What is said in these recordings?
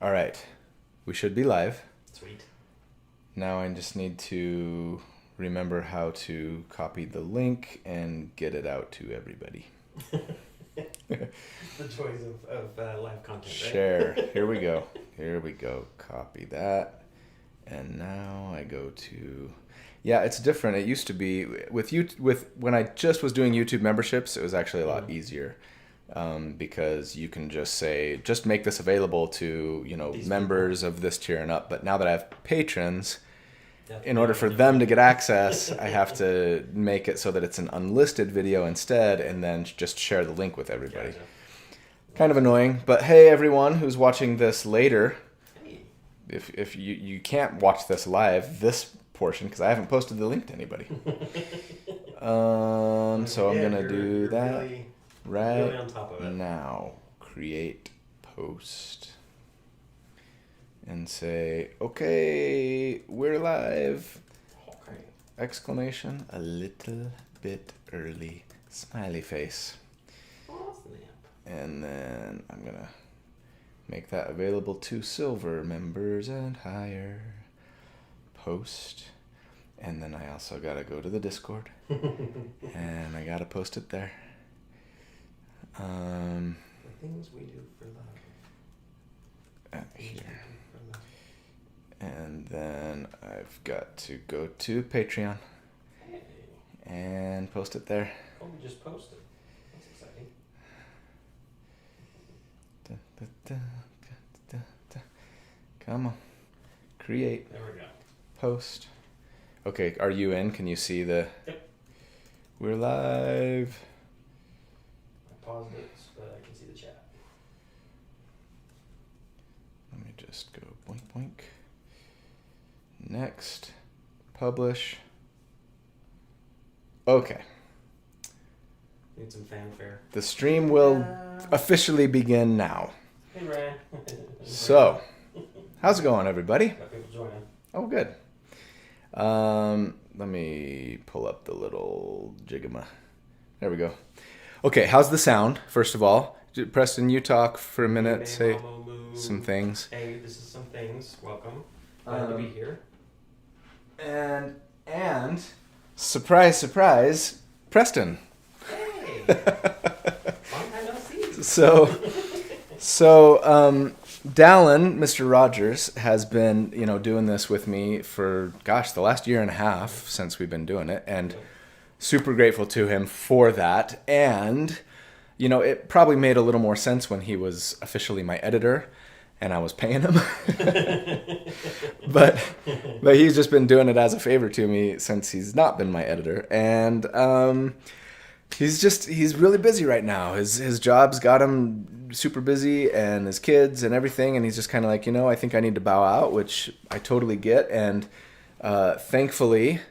All right. We should be live. Sweet. Now I just need to remember how to copy the link and get it out to everybody. The joys of live content, right? Share. Here we go. Here we go. Copy that. And now I go to... Yeah, it's different. It used to be with when I just was doing YouTube memberships, it was actually a lot easier. Because you can just say, just make this available to, These members of this tier and up. But now that I have patrons, That's in order for them to get access, I have to make it so that it's an unlisted video instead, and then just share the link with everybody. Gotcha. Kind of annoying, but hey, everyone who's watching this later, Hey. if you can't watch this live, this portion, because I haven't posted the link to anybody. So I'm Yeah, gonna do you're that really right on top of it. now. Create post. And say, okay, we're live! Okay. Exclamation, a little bit early, smiley face. Awesome. And then I'm gonna make that available to silver members and higher. Post. And then I also gotta go to the Discord. And I gotta post it there. The things we do for love. Here. And then I've got to go to Patreon Hey. and post it there. Oh, we just posted. That's exciting. Da, da, da, da, da. Come on. Create. There we go. Post. Okay, are you in? Can you see the... Yep. We're live. I paused it so that I can see the chat. Let me just go boink boink. Next. Publish. Okay. Need some fanfare. The stream will officially begin now. Hey, Ryan. So, how's it going, everybody? Got people joining. Oh, good. Let me pull up the little jigama. There we go. Okay, how's the sound, first of all? Preston, you talk for a minute, Hey, say Mama Moo. some things. Hey, this is some things. Welcome. Glad to be here. And surprise, surprise, Preston. Hey. Long time no see. So, Dallin, Mr. Rogers, has been, doing this with me for, the last year and a half since we've been doing it, and super grateful to him for that. And, it probably made a little more sense when he was officially my editor and I was paying him. but he's just been doing it as a favor to me since he's not been my editor. And, he's really busy right now. His job's got him super busy, and his kids and everything, and he's just kind of like, I think I need to bow out, which I totally get. And thankfully,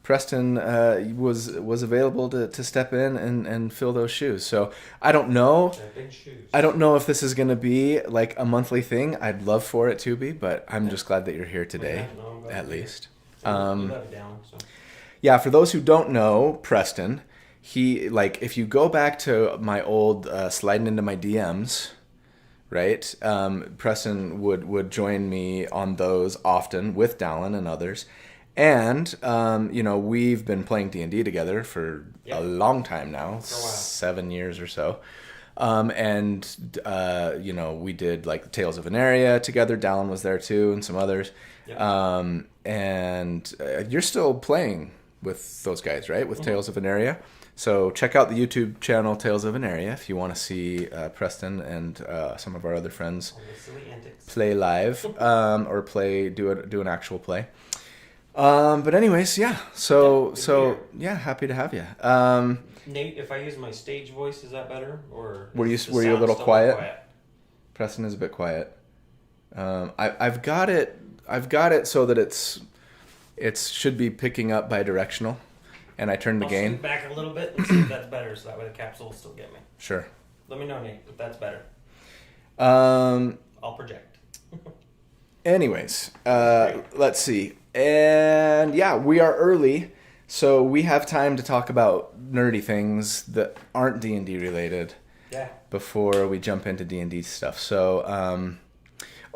Preston was available to step in and fill those shoes. So I don't know. Big shoes. I don't know if this is going to be like a monthly thing. I'd love for it to be, but I'm just glad that you're here today, Yeah, no, I'm glad at you're here. least. We love it down. So. Yeah, for those who don't know Preston, he, if you go back to my old sliding into my DMs, right? Preston would join me on those often with Dallin and others. And, we've been playing D&D together for a long time now, For a while. 7 years or so. We did like Tales of Veneria together. Dallin was there too, and some others. Yep. And you're still playing with those guys, right? With Tales of Veneria. So check out the YouTube channel Tales of Veneria if you want to see Preston and some of our other friends All the silly antics. play live or do an actual play. But anyways, yeah. So yeah, happy to have you. Nate, if I use my stage voice, is that better? Or Were you is the a sound little still quiet? Preston is a bit quiet. I've got it so that it should be picking up bi-directional, and I turned the I'll gain. scoot back a little bit and see if that's better, so that way the capsule will still get me. Sure. Let me know, Nate, if that's better. Um. I'll project. Anyways, let's see. And yeah, we are early, so we have time to talk about nerdy things that aren't D&D related Yeah. before we jump into D&D stuff. So,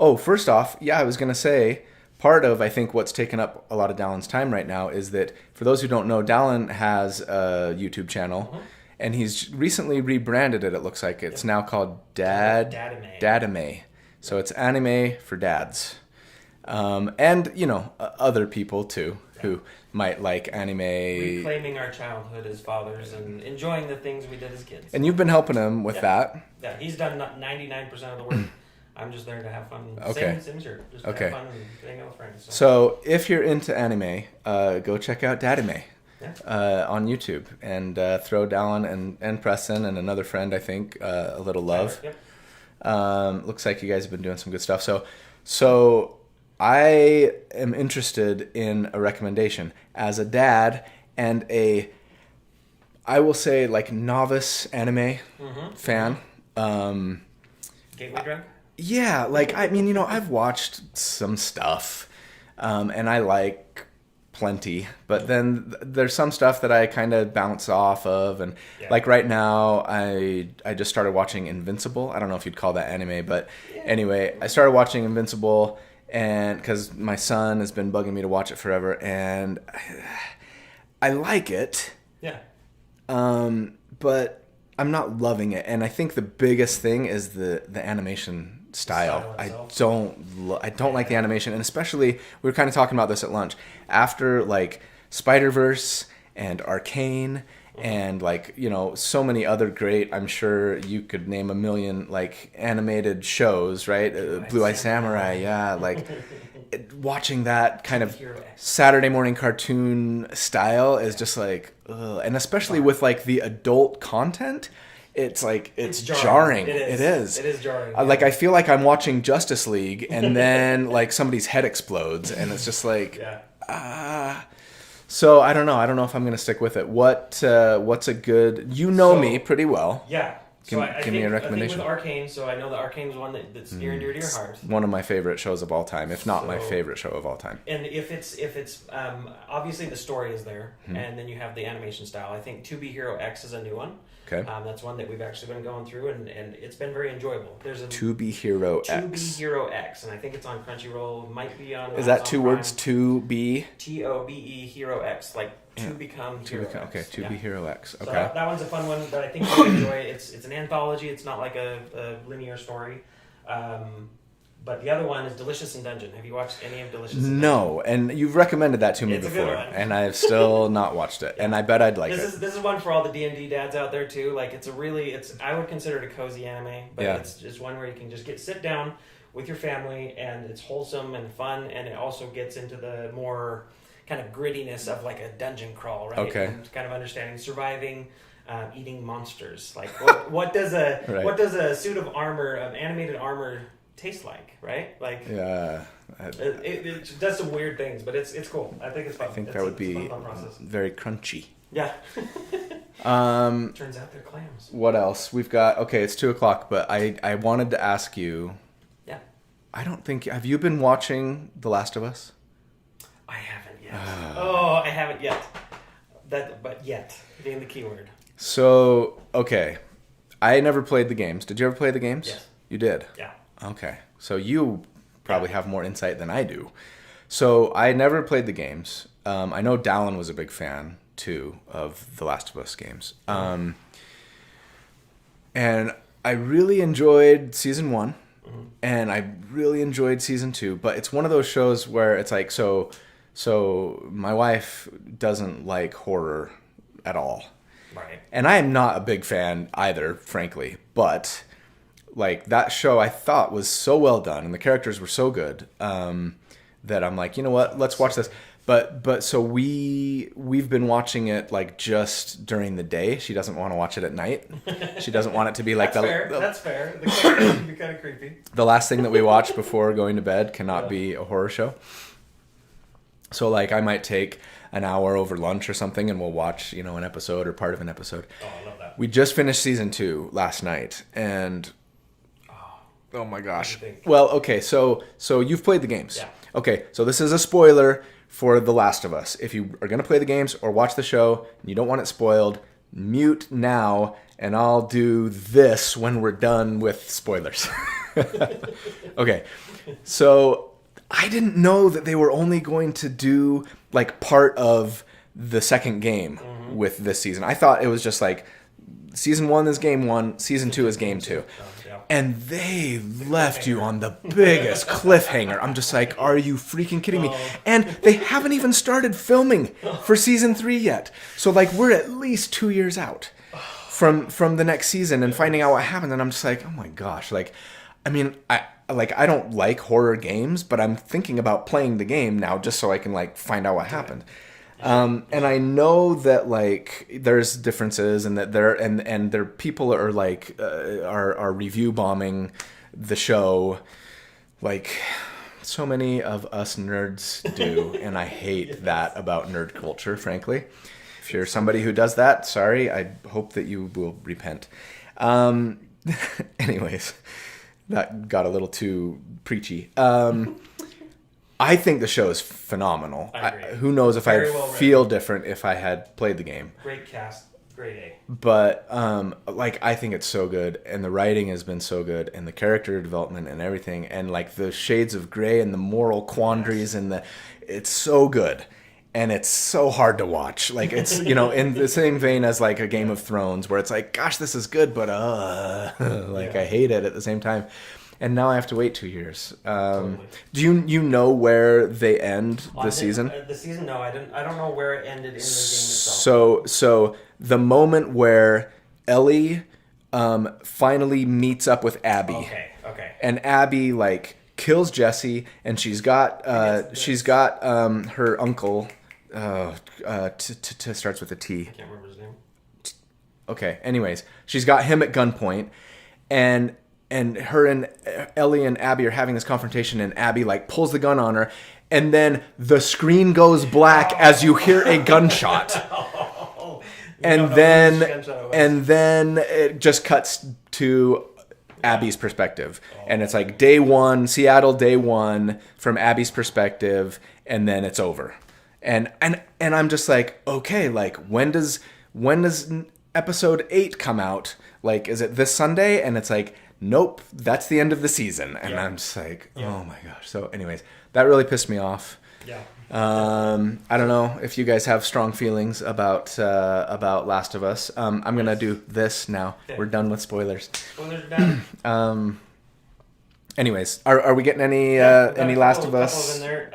Oh, first off, yeah, I was gonna say part of I think what's taken up a lot of Dallin's time right now is that for those who don't know, Dallin has a YouTube channel, and he's recently rebranded it. It looks like it's now called Dadame. So it's anime for dads, and other people too who might like anime. Reclaiming our childhood as fathers and enjoying the things we did as kids. And you've been helping him with that. Yeah, he's done 99% of the work. I'm just there to have fun. Okay. Same here. Just Okay. have fun and hang out with friends. So if you're into anime, go check out Dadame Yeah. on YouTube and throw Dallin and Preston and another friend, I think, a little love. Yep. Looks like you guys have been doing some good stuff. So I am interested in a recommendation as a dad and I will say like novice anime fan. Gateway drug? Yeah, like I've watched some stuff, and I like plenty, but then there's some stuff that I kind of bounce off of, and like right now, I just started watching Invincible. I don't know if you'd call that anime, but anyway, I started watching Invincible, and because my son has been bugging me to watch it forever, and I like it. Yeah. But I'm not loving it, and I think the biggest thing is the animation style. I don't like the animation, and especially we were kind of talking about this at lunch after like Spider-Verse and Arcane and like so many other great. I'm sure you could name a million like animated shows, right? Blue Eye Samurai, yeah, like. Watching that kind of Saturday morning cartoon style is just like, ugh. And especially with like the adult content, it's like it's jarring. It is jarring. Like I feel like I'm watching Justice League, and then like somebody's head explodes, and it's just like, So I don't know. I don't know if I'm gonna stick with it. What's a good? Me pretty well. Yeah. Give me a recommendation. I think with Arcane, so I know that Arcane's one that's near and dear to your heart. One of my favorite shows of all time, if not my favorite show of all time. And if it's obviously the story is there, and then you have the animation style. I think To Be Hero X is a new one. Okay. That's one that we've actually been going through, and it's been very enjoyable. There's a To Be Hero X. To Be Hero X, and I think it's on Crunchyroll. Might be on. Is that two words? To be. TOBE Hero X, like to become Hero X. Okay. To Be Hero X. Okay. So that one's a fun one that I think you'll enjoy. It's an anthology. It's not like a linear story. But the other one is Delicious in Dungeon. Have you watched any of Delicious in Dungeon? No, and you've recommended that to me before, and I've still not watched it, and I bet I'd like it. This is one for all the D&D dads out there too. Like I would consider it a cozy anime, but it's just one where you can just sit down with your family, and it's wholesome and fun, and it also gets into the more kind of grittiness of like a dungeon crawl, right? Okay. And kind of understanding surviving. Eating monsters. Like what does a right. what does a suit of armor, animated armor, taste like? Right? Like it does some weird things, but it's cool. I think it's fun. I think it's that would be fun process. very crunchy. Yeah. Turns out they're clams. What else we've got? Okay, it's 2:00, but I wanted to ask you. Yeah. I don't think have you been watching The Last of Us? I haven't yet. I haven't yet. But yet being the key word. So, okay. I never played the games. Did you ever play the games? Yes. You did? Yeah. Okay. So you probably have more insight than I do. So I never played the games. I know Dallin was a big fan, too, of the Last of Us games. And I really enjoyed Season 1. And I really enjoyed Season 2. But it's one of those shows where it's like, so my wife doesn't like horror at all. Right. And I am not a big fan either, frankly. But like that show I thought was so well done and the characters were so good that I'm like, you know what, let's watch this. But so we've been watching it like just during the day. She doesn't want to watch it at night. She doesn't want it to be like That's fair. The characters can be kind of creepy. The last thing that we watch before going to bed cannot be a horror show. So like I might take an hour over lunch or something and we'll watch, an episode or part of an episode. Oh, I love that. We just finished season 2 last night and oh my gosh. What do you think? Well, okay, so you've played the games. Yeah. Okay, so this is a spoiler for The Last of Us. If you are going to play the games or watch the show and you don't want it spoiled, mute now, and I'll do this when we're done with spoilers. Okay, so I didn't know that they were only going to do like part of the second game with this season. I thought it was just like season 1 is game 1, season 2 is game 2. And they left you on the biggest cliffhanger. I'm just like, are you freaking kidding me? And they haven't even started filming for season 3 yet. So like we're at least 2 years out from the next season and finding out what happened. And I'm just like, oh my gosh. Like, I mean, I don't like horror games, but I'm thinking about playing the game now just so I can like find out what happened. And I know that like there's differences and that there people are like are review bombing the show like so many of us nerds do, and I hate that about nerd culture, frankly. If you're somebody who does that, sorry, I hope that you will repent. Anyways, that got a little too preachy. I think the show is phenomenal. I agree. Who knows if Very I'd well feel different if I had played the game. Great cast, great A. But like I think it's so good, and the writing has been so good, and the character development and everything, and like the shades of gray and the moral quandaries and it's so good. And it's so hard to watch. Like it's, you know, in the same vein as like a Game of Thrones where it's like, gosh, this is good, but like I hate it at the same time. And now I have to wait 2 years. Totally. Do you know where they end the season? The season, no, I didn't. I don't know where it ended in the game itself. So the moment where Ellie finally meets up with Abby. Okay. And Abby like kills Jesse, and she's got her uncle. Starts with a T. I can't remember his name. Okay. Anyways, she's got him at gunpoint, and her and Ellie and Abby are having this confrontation, and Abby like pulls the gun on her, and then the screen goes black as you hear a gunshot. And then it just cuts to Abby's perspective. And it's like Seattle day one from Abby's perspective, and then it's over. And I'm just like, okay, like when does episode 8 come out? Like, is it this Sunday? And it's like, nope, that's the end of the season. And I'm just like, oh my gosh. So anyways, that really pissed me off. Yeah. I don't know if you guys have strong feelings about Last of Us. I'm gonna do this now. Okay. We're done with spoilers. Spoilers down. Anyways, are we getting any Last of Us? In there.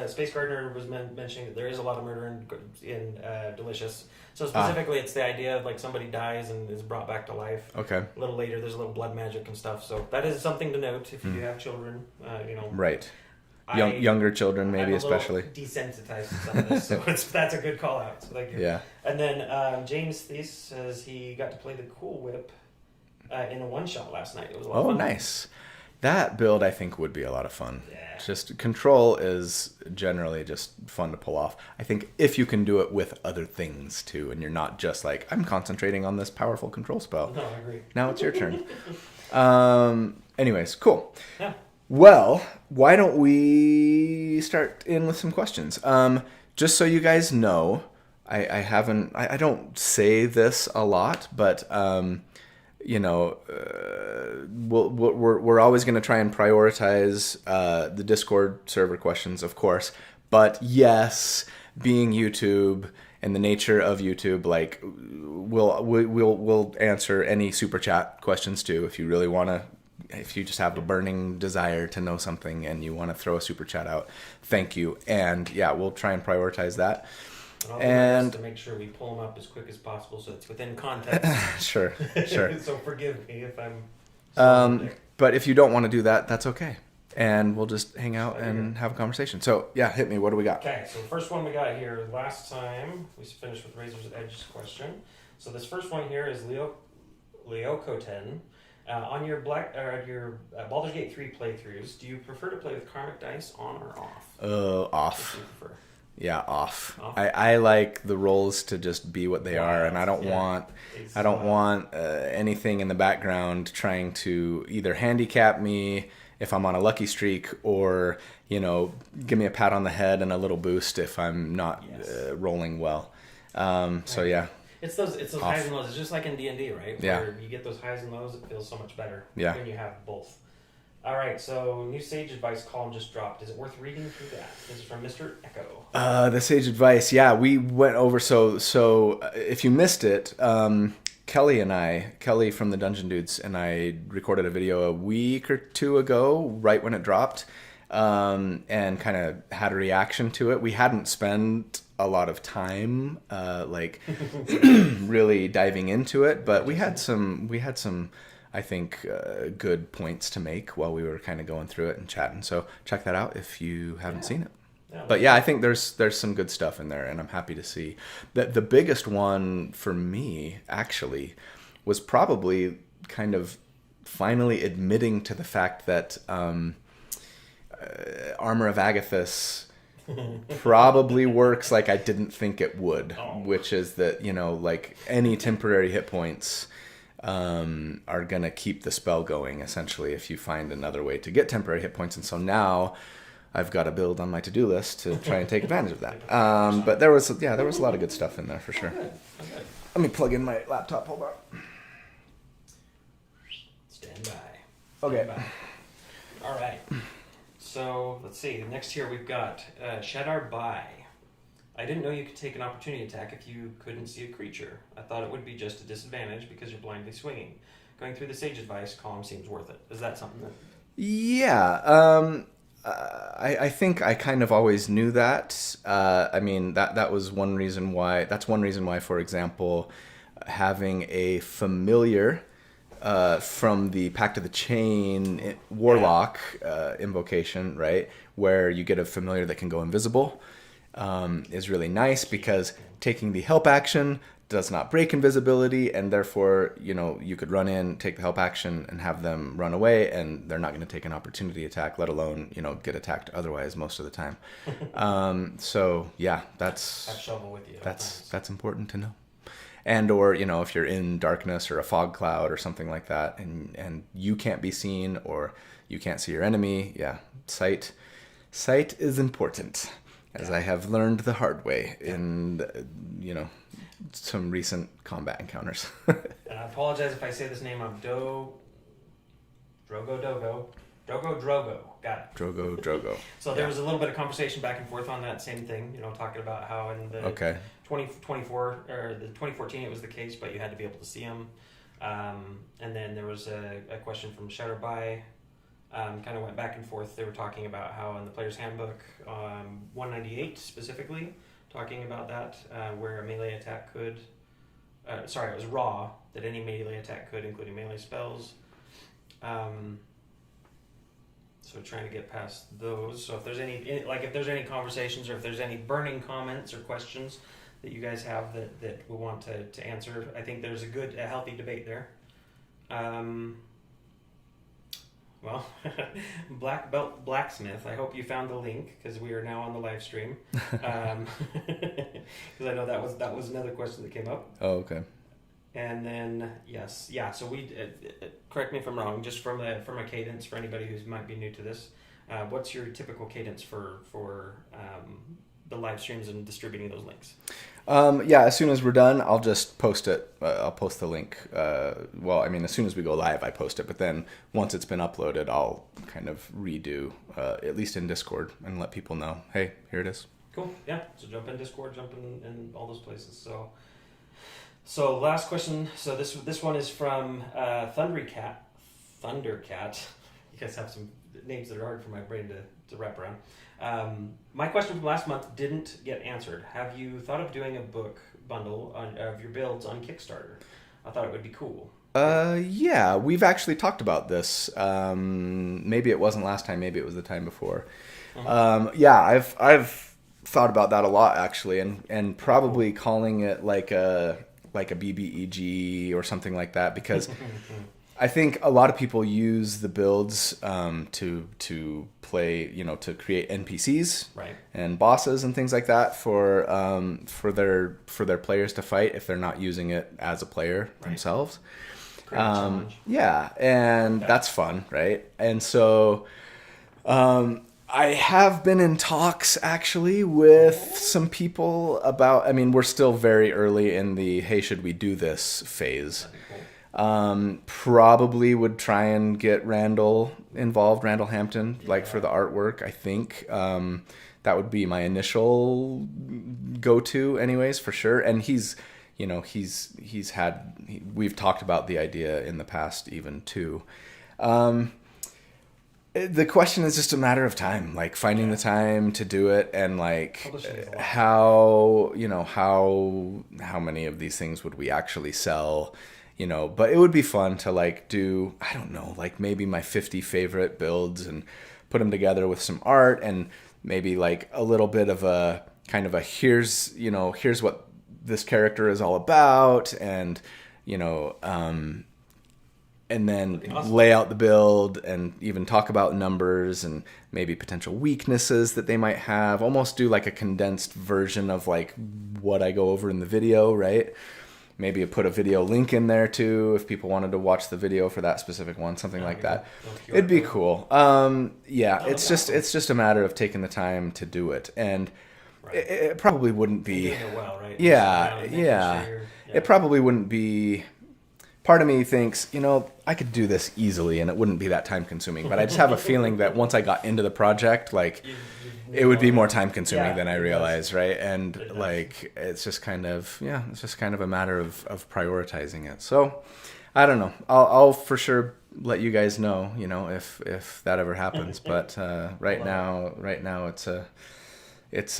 Space Gardener was mentioning that there is a lot of murder in Delicious. So specifically, it's the idea of like somebody dies and is brought back to life. Okay. A little later, there's a little blood magic and stuff. So that is something to note if you do have children. Right. Younger children, maybe especially. Desensitized to some of this, so that's a good call out. So thank you. Yeah. And then James Thies says he got to play the Cool Whip in a one-shot last night. It was a lot of fun. Oh, nice. That build, I think, would be a lot of fun. Yeah. Just Control is generally just fun to pull off. I think if you can do it with other things, too, and you're not just like, I'm concentrating on this powerful Control spell. No, I agree. Now it's your turn. Anyways, cool. Yeah. Well, why don't we start in with some questions? Just so you guys know, I don't say this a lot, but we're always going to try and prioritize the Discord server questions, of course. But yes, being YouTube and the nature of YouTube, like we'll answer any super chat questions too if you really want to. If you just have a burning desire to know something and you want to throw a super chat out, thank you. And yeah, we'll try and prioritize that. And to make sure we pull them up as quick as possible so it's within context. Sure. So forgive me if I'm. But if you don't want to do that, that's okay. And we'll just hang out and have a conversation. So yeah, hit me. What do we got? Okay, so the first one we got here. Last time we finished with Razor's Edge question. So this first one here is Leo Koten. On your Baldur's Gate 3 playthroughs, do you prefer to play with Karmic Dice on or off? Off. What do you prefer? Yeah, off. I like the rolls to just be what they are, and I don't want anything in the background trying to either handicap me if I'm on a lucky streak, or give me a pat on the head and a little boost if I'm not rolling well. So yeah. It's those highs and lows. It's just like in D&D, right? Yeah. Where you get those highs and lows, it feels so much better Yeah. when you have both. All right, so new Sage Advice column just dropped. Is it worth reading through that? This is from Mr. Echo. The Sage Advice. Yeah, we went over. So if you missed it, Kelly from the Dungeon Dudes, and I recorded a video a week or two ago, right when it dropped, and kind of had a reaction to it. We hadn't spent a lot of time, really diving into it, but we had some, I think, good points to make while we were kind of going through it and chatting. So check that out if you haven't seen it. But yeah, I think there's some good stuff in there, and I'm happy to see that. The biggest one for me actually was probably kind of finally admitting to the fact that Armor of Agathis probably works like I didn't think it would, which is that, like any temporary hit points are gonna keep the spell going essentially if you find another way to get temporary hit points. And so now I've got a build on my to-do list to try and take advantage of that. But there was a lot of good stuff in there for sure. Okay. Let me plug in my laptop. Hold on. Stand by. Okay. All right. So let's see. Next here we've got Shadar Bai. I didn't know you could take an opportunity attack if you couldn't see a creature. I thought it would be just a disadvantage because you're blindly swinging. Going through the Sage Advice column seems worth it. Is that something that... Yeah. I think I kind of always knew that. I mean, that was one reason why. That's one reason why, for example, having a familiar from the Pact of the Chain Warlock invocation, right, where you get a familiar that can go invisible, is really nice because taking the help action does not break invisibility, and therefore, you could run in, take the help action, and have them run away, and they're not going to take an opportunity attack, let alone, get attacked otherwise most of the time. So yeah, that's have shovel with you. that's important to know. And or, if you're in darkness or a fog cloud or something like that, and you can't be seen or you can't see your enemy, yeah, sight is important, as I have learned the hard way in, some recent combat encounters. And I apologize if I say this name wrong. Drogo. Got it. Drogo. So there was a little bit of conversation back and forth on that same thing, talking about how in the 2024 or the 2014 it was the case, but you had to be able to see them. And then there was a question from Shadar Bai. Kind of went back and forth. They were talking about how in the player's handbook, 198 specifically, talking about that, where a melee attack could... it was raw, that any melee attack could, including melee spells. So trying to get past those. So if there's any conversations or if there's any burning comments or questions that you guys have that we want to answer, I think there's a healthy debate there. Well, Black Belt Blacksmith, I hope you found the link because we are now on the live stream. Because I know that was another question that came up. Oh, okay. And then so we correct me if I'm wrong. Just from a cadence for anybody who might be new to this, what's your typical cadence for the live streams and distributing those links? As soon as we're done, I'll just post it. I'll post the link. As soon as we go live, I post it. But then once it's been uploaded, I'll kind of redo, at least in Discord, and let people know, hey, here it is. Cool. Yeah. So jump in Discord, jump in all those places. So last question. So this one is from Thundercat. You guys have some names that are hard for my brain to wrap around. My question from last month didn't get answered. Have you thought of doing a book bundle of your builds on Kickstarter? I thought it would be cool. Yeah, we've actually talked about this. Maybe it wasn't last time. Maybe it was the time before. Mm-hmm. I've thought about that a lot actually, and probably calling it like a BBEG or something like that, because I think a lot of people use the builds to play, to create NPCs, right, and bosses and things like that for their players to fight if they're not using it as a player themselves. Yeah, and that's fun, right? And so I have been in talks actually with some people about. I mean, we're still very early in the "Hey, should we do this?" phase. That'd be cool. Probably would try and get Randall involved, Randall Hampton, like for the artwork. I think that would be my initial go-to, anyways, for sure. And we've talked about the idea in the past, even too. The question is just a matter of time, like finding the time to do it, and like Publishing is a lot. how many of these things would we actually sell, but it would be fun to like do, I don't know, like maybe my 50 favorite builds and put them together with some art, and maybe like a little bit of a kind of a here's what this character is all about, and and then Awesome. lay out the build and even talk about numbers and maybe potential weaknesses that they might have. Almost do like a condensed version of like what I go over in the video, right? Maybe put a video link in there too if people wanted to watch the video for that specific one, something like that. It'd be cool. It's just a matter of taking the time to do it, and it probably wouldn't be. Doing it well, right? Yeah, Making yeah. sure It probably wouldn't be. Part of me thinks, I could do this easily and it wouldn't be that time consuming. But I just have a feeling that once I got into the project, like it would be more time consuming than I realized, right? And like it's just kind of a matter of prioritizing it. So I don't know. I'll for sure let you guys know, if that ever happens. But right now it's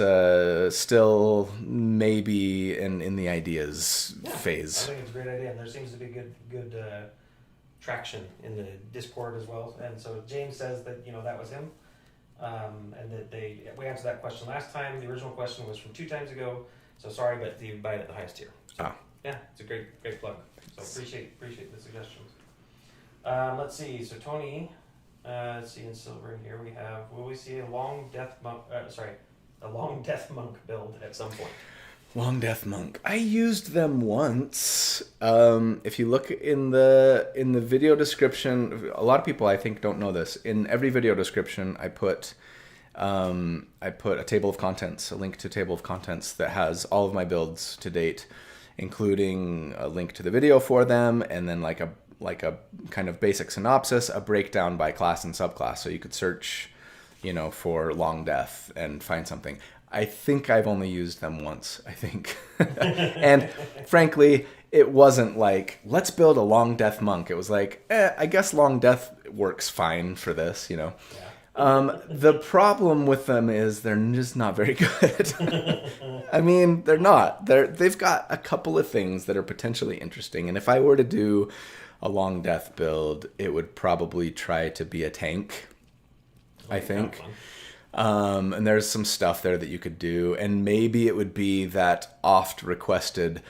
still maybe in the ideas phase. I think it's a great idea, and there seems to be good traction in the Discord as well. And so James says that that was him, and that we answered that question last time. The original question was from 2 times ago. So sorry, but you buy it at the highest tier. So, yeah, it's a great plug. So appreciate the suggestions. Let's see. So Tony, let's see in silver in here we have. Will we see a long death monk? A long death monk build at some point. Long Death Monk. I used them once. If you look in the video description, a lot of people I think don't know this. In every video description, I put a table of contents, a link to table of contents that has all of my builds to date, including a link to the video for them, and then like a kind of basic synopsis, a breakdown by class and subclass, so you could search for Long Death and find something. I think I've only used them once, I think. And frankly, it wasn't like, let's build a Long Death Monk. It was like, I guess Long Death works fine for this, Yeah. The problem with them is they're just not very good. I mean, they're not. They've got a couple of things that are potentially interesting. And if I were to do a Long Death build, it would probably try to be a tank, I think. And there's some stuff there that you could do. And maybe it would be that oft requested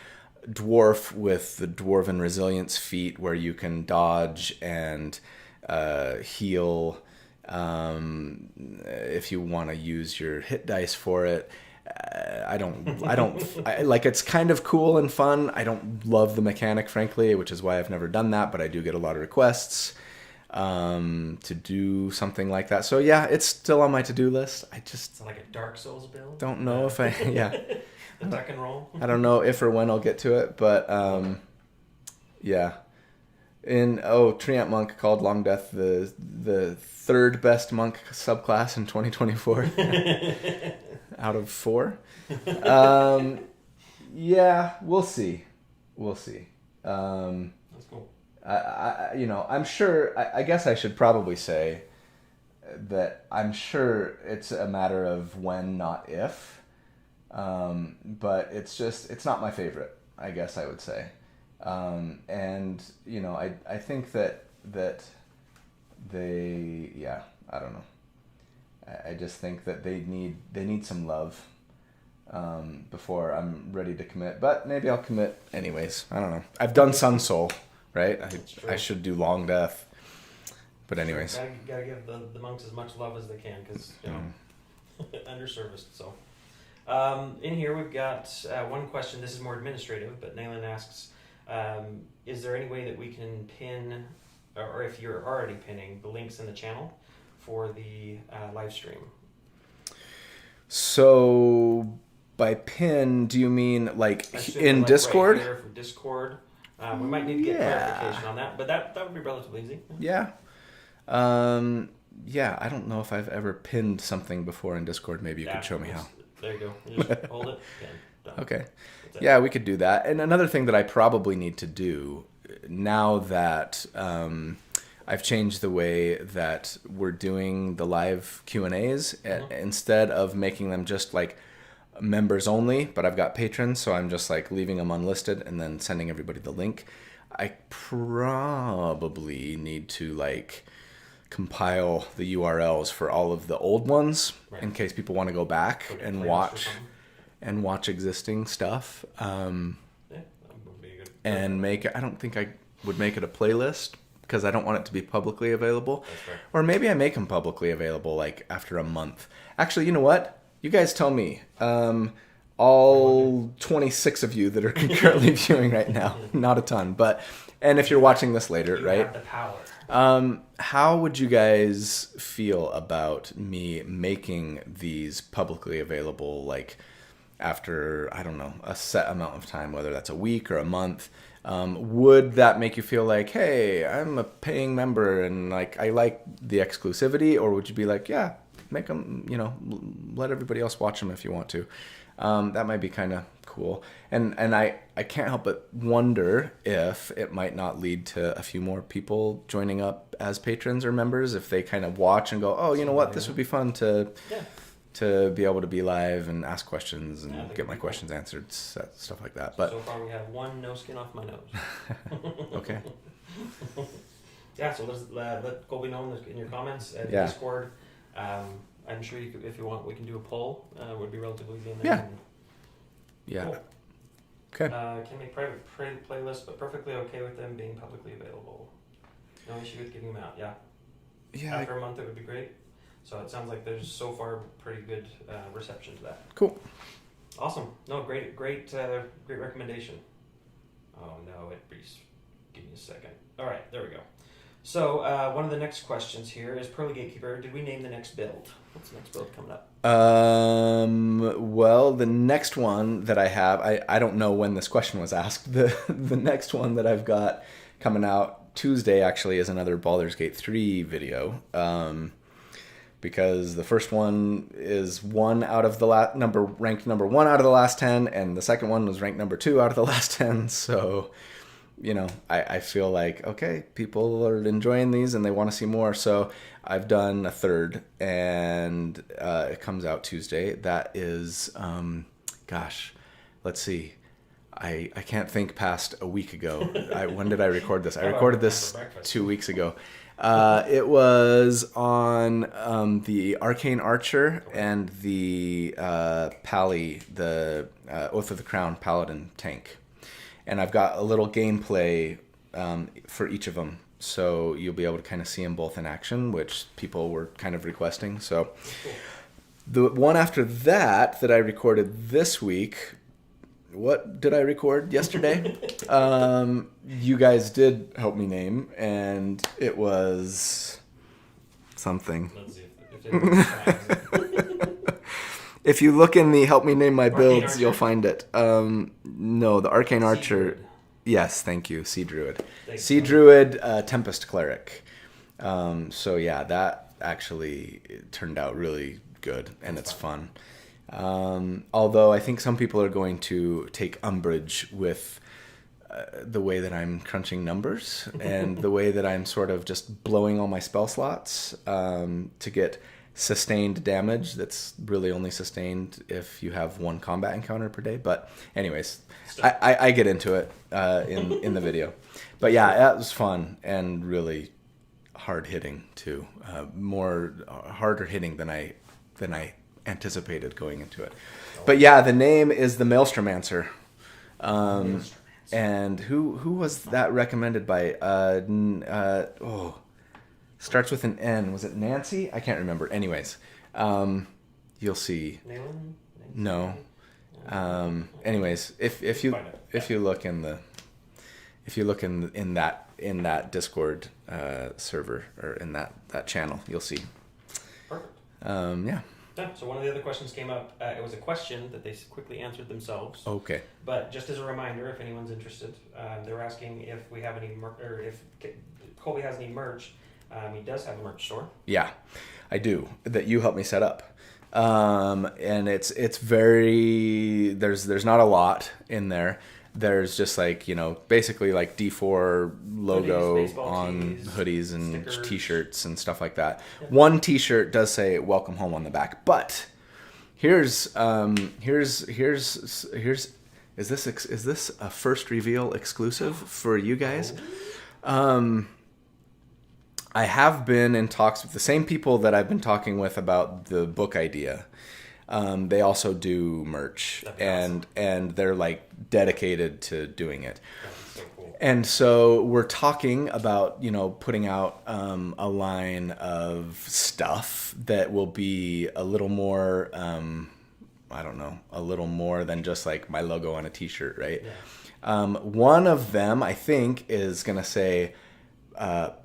dwarf with the Dwarven Resilience feat where you can dodge and heal if you want to use your hit dice for it. Like, it's kind of cool and fun. I don't love the mechanic, frankly, which is why I've never done that, but I do get a lot of requests to do something like that. So yeah, it's still on my to-do list. I just It's like a Dark Souls build. don't know if I The tuck and roll. I don't know if or when I'll get to it, but yeah. Treant Monk called Long Death the third best monk subclass in 2024 out of 4. Yeah, we'll see. That's cool. I'm sure. I guess I should probably say that I'm sure it's a matter of when, not if. But it's not my favorite, I guess I would say. And I think that they, I don't know. I just think that they need some love before I'm ready to commit. But maybe I'll commit anyways. I don't know. I've done Sun Soul, right? I should do Long Death. But anyways. Gotta give the monks as much love as they can, because underserviced. So in here we've got one question. This is more administrative, but Nayland asks, is there any way that we can pin, or if you're already pinning, the links in the channel for the live stream? So by pin, do you mean like in like Discord? Right here for Discord. We might need to get clarification on that, but that would be relatively easy. Yeah. Yeah, I don't know if I've ever pinned something before in Discord. Maybe you could show me how. There you go. You just hold it. Done. Okay. Yeah, we could do that. And another thing that I probably need to do now that I've changed the way that we're doing the live Q&As, instead of making them just like members only, but I've got patrons, so I'm just like leaving them unlisted and then sending everybody the link. I probably need to like compile the URLs for all of the old ones in case people want to go back and watch existing stuff. And I don't think I would make it a playlist because I don't want it to be publicly available. Or maybe I make them publicly available like after a month. Actually, you know what? You guys tell me. All 26 of you that are currently viewing right now, not a ton, and if you're watching this later, right? Have the power. How would you guys feel about me making these publicly available, like after, I don't know, a set amount of time, whether that's a week or a month? Would that make you feel like, hey, I'm a paying member and like I like the exclusivity? Or would you be like, yeah, make them, let everybody else watch them if you want to? That might be kind of cool. And I can't help but wonder if it might not lead to a few more people joining up as patrons or members if they kind of watch and go, oh, you know what, this would be fun to be able to be live and ask questions and get my questions answered, stuff like that. But so far we have one no skin off my nose. Okay. Yeah, so let Colby know in your comments at Discord. I'm sure you could, if you want, we can do a poll. It would be relatively easy in there. Yeah. Cool. Okay. Can make private playlists, but perfectly okay with them being publicly available. No issue with giving them out. Yeah. After a month, it would be great. So it sounds like there's so far pretty good reception to that. Cool. Awesome. No, great recommendation. Oh no, give me a second. All right, there we go. So one of the next questions here is Pearly Gatekeeper. Did we name the next build? What's the next build coming up? Well, the next one that I have, I don't know when this question was asked. The next one that I've got coming out Tuesday actually is another Baldur's Gate 3 video. Because the first one is ranked number 1 out of the last 10, and the second one was ranked number 2 out of the last 10. So, I feel like, okay, people are enjoying these and they want to see more. So I've done a third, and it comes out Tuesday. That is, let's see. I can't think past a week ago. When did I record this? I recorded this 2 weeks ago. It was on the Arcane Archer and the Pally, the Oath of the Crown Paladin tank. And I've got a little gameplay for each of them. So you'll be able to kind of see them both in action, which people were kind of requesting. So the one after that I recorded this week, what did I record yesterday? You guys did help me name, and it was something. Let's see if if you look in the help me name my builds, you'll find it. No, the Arcane Archer. Yes, thank you. Sea Druid. Sea Druid, Tempest Cleric. So yeah, that actually turned out really good, and it's fun. Although I think some people are going to take umbrage with the way that I'm crunching numbers and the way that I'm sort of just blowing all my spell slots to get sustained damage that's really only sustained if you have one combat encounter per day. But anyways, I get into it in the video. But yeah, that was fun and really hard hitting too. Harder hitting than I anticipated going into it. But yeah, the name is the Maelstromancer. And who was that recommended by? Starts with an N. Was it Nancy? I can't remember. Anyways, you'll see. No. Anyways, if you look in that Discord server or in that channel, you'll see. Perfect. Yeah. Yeah, so one of the other questions came up. It was a question that they quickly answered themselves. Okay. But just as a reminder, if anyone's interested, they were asking if we have any, or if Colby has any merch. He does have a merch store. Yeah, I do. That you helped me set up. And it's very, there's not a lot in there. There's just like, basically like D4 logo Hoodies, on tees, hoodies and stickers. t-shirts and stuff like that. Yeah. One t-shirt does say welcome home on the back, but here's is this a first reveal exclusive for you guys? I have been in talks with the same people that I've been talking with about the book idea. They also do merch, and they're like dedicated to doing it. That's so cool. And so we're talking about, putting out a line of stuff that will be a little more, a little more than just like my logo on a t-shirt, right? Yeah. One of them, I think, is going to say,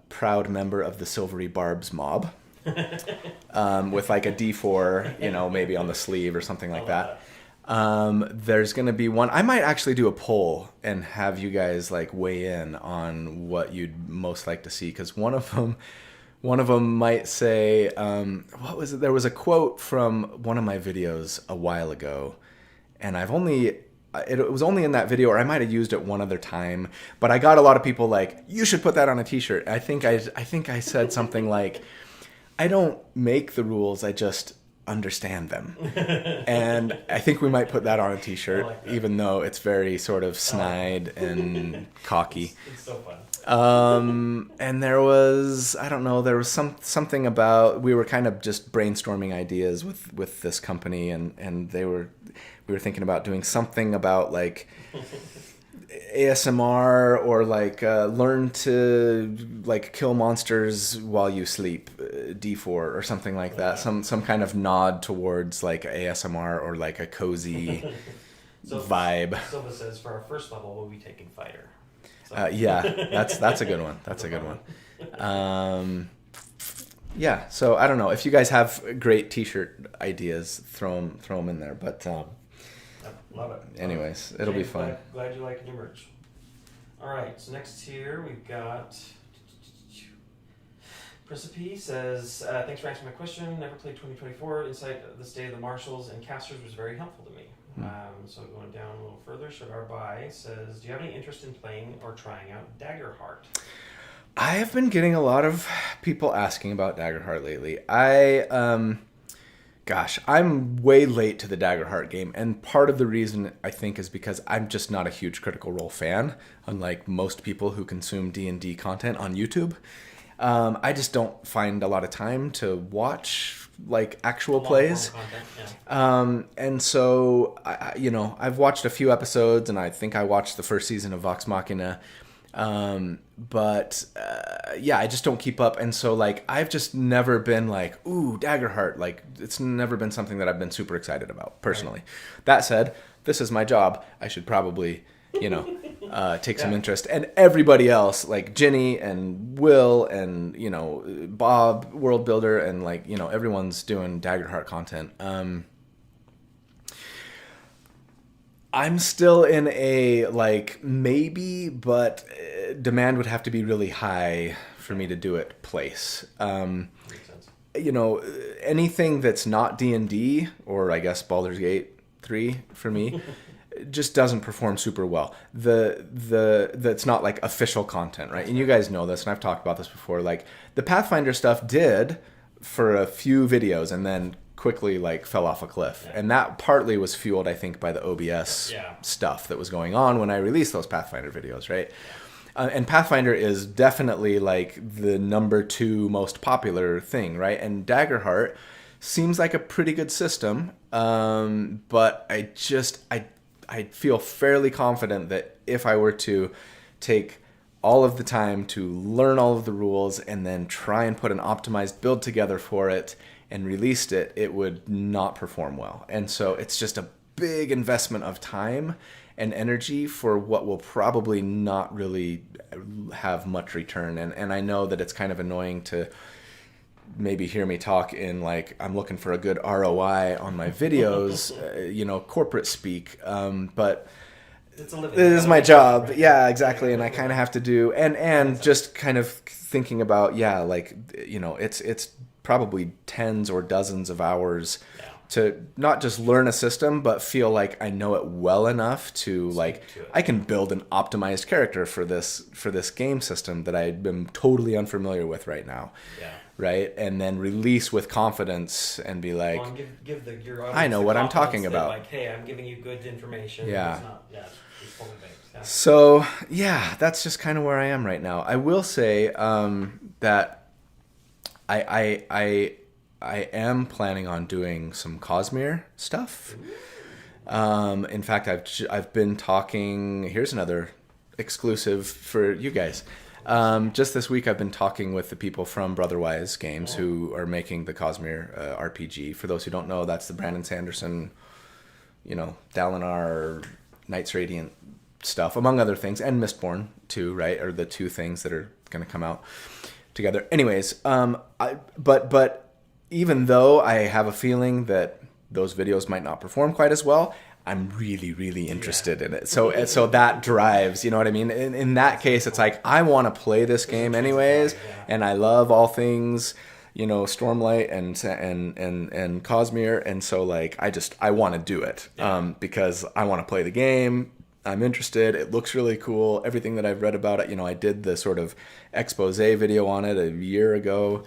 proud member of the Silvery Barbs mob. With like a D4, maybe on the sleeve or something like that. There's going to be one. I might actually do a poll and have you guys like weigh in on what you'd most like to see. Because one of them might say, what was it? There was a quote from one of my videos a while ago, and it was only in that video, or I might have used it one other time, but I got a lot of people like, you should put that on a t-shirt. I think I said something like, I don't make the rules, I just understand them. And I think we might put that on a t-shirt, like that. even though it's very sort of snide and cocky. It's so fun. And there was, I don't know, there was something about, we were kind of just brainstorming ideas with this company, and we were thinking about doing something about like ASMR or like learn to like kill monsters while you sleep, D4 or something like that. Some kind of nod towards like ASMR or like a cozy vibe. Silva says for our first level we'll be taking fighter. Yeah, that's a good one. That's a good one. Yeah, so I don't know if you guys have great T-shirt ideas, throw them in there. But love it. anyways, it'll be fun. Glad you like your merch. All right, so next here we've got Principe says, thanks for answering my question. Never played 2024. Insight of the State of the Marshals and Casters was very helpful to me. So going down a little further, Shadar Bai says, do you have any interest in playing or trying out Daggerheart? I have been getting a lot of people asking about Daggerheart lately. I'm way late to the Daggerheart game, and part of the reason I think is because I'm just not a huge Critical Role fan, unlike most people who consume D&D content on YouTube. I just don't find a lot of time to watch like actual plays. Content, yeah. And so I've watched a few episodes, and I think I watched the first season of Vox Machina. But I just don't keep up. And so like, I've just never been like, ooh, Daggerheart. Like, it's never been something that I've been super excited about personally. Right. That said, this is my job. I should probably, take some interest. And everybody else, like Ginny and Will and, Bob, World Builder, and like, everyone's doing Daggerheart content. I'm still in a like maybe, but demand would have to be really high for me to do it place. Makes sense. Anything that's not D&D, or I guess Baldur's Gate 3 for me, just doesn't perform super well. That's not like official content, right? And you guys know this, and I've talked about this before. Like the Pathfinder stuff did for a few videos, and then quickly like fell off a cliff. And that partly was fueled, I think, by the OBS stuff that was going on when I released those Pathfinder videos, right? And Pathfinder is definitely like the number 2 most popular thing, right? And Daggerheart seems like a pretty good system, but I feel fairly confident that if I were to take all of the time to learn all of the rules and then try and put an optimized build together for it and released it, it would not perform well. And so it's just a big investment of time and energy for what will probably not really have much return. And I know that it's kind of annoying to maybe hear me talk in like I'm looking for a good ROI on my videos, corporate speak. But it's a living. this is my job. Right? Yeah, exactly. And I kind of have to do, and just kind of thinking about, it's probably tens or dozens of hours to not just learn a system, but feel like I know it well enough to like, I can build an optimized character for this game system that I've been totally unfamiliar with right now. Yeah. Right. And then release with confidence and be like, give your audience I know what I'm talking about. Like, hey, I'm giving you good information. Yeah. It's not, it's totally based. Yeah. So yeah, that's just kind of where I am right now. I will say that I am planning on doing some Cosmere stuff. In fact, I've been talking. Here's another exclusive for you guys. Just this week, I've been talking with the people from Brotherwise Games who are making the Cosmere RPG. For those who don't know, that's the Brandon Sanderson, Dalinar, Knights Radiant stuff, among other things, and Mistborn too, right? Are the two things that are going to come out together. Anyways, but even though I have a feeling that those videos might not perform quite as well, I'm really, really interested in it. So that drives, you know what I mean? In that case, it's like, I want to play this game anyways, and I love all things, Stormlight and Cosmere, and so like, I want to do it, because I want to play the game. I'm interested. It looks really cool. Everything that I've read about it, I did the sort of expose video on it a year ago.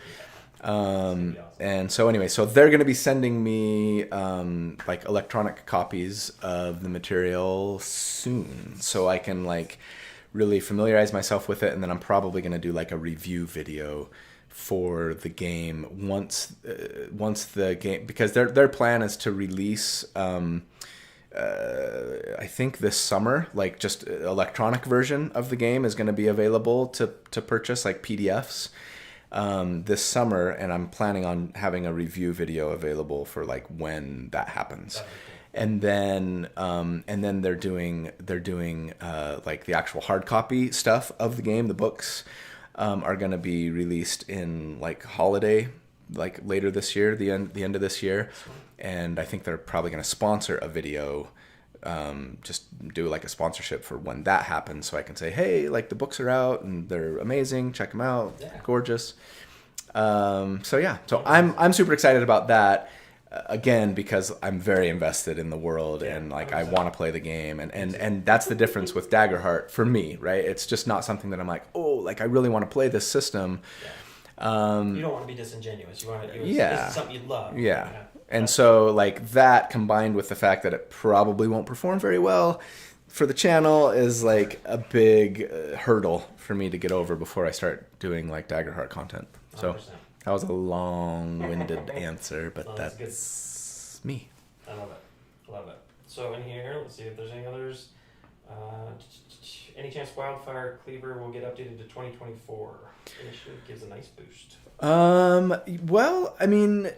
And so anyway, so they're going to be sending me like electronic copies of the material soon, so I can like really familiarize myself with it, and then I'm probably going to do like a review video for the game once the game, because their plan is to release I think this summer, like just electronic version of the game is going to be available to purchase, like PDFs. This summer, and I'm planning on having a review video available for like when that happens. And then they're doing like the actual hard copy stuff of the game. The books are going to be released in like holiday, like later this year, the end of this year. And I think they're probably going to sponsor a video, just do like a sponsorship for when that happens, so I can say, hey, like the books are out and they're amazing, check them out, gorgeous. So I'm super excited about that, again, because I'm very invested in the world, and like 100%. I want to play the game, and that's the difference with Daggerheart for me, right? It's just not something that I'm like, oh, like I really want to play this system. You don't want to be disingenuous. You want to. This is something you love. Yeah. And so like that, combined with the fact that it probably won't perform very well for the channel, is like a big hurdle for me to get over before I start doing like Daggerheart content. So 100%. That was a long-winded answer, but that's me. I love it. So in here, let's see if there's any others. Any chance Wildfire Cleaver will get updated to 2024? Initiative gives a nice boost. Well, I mean,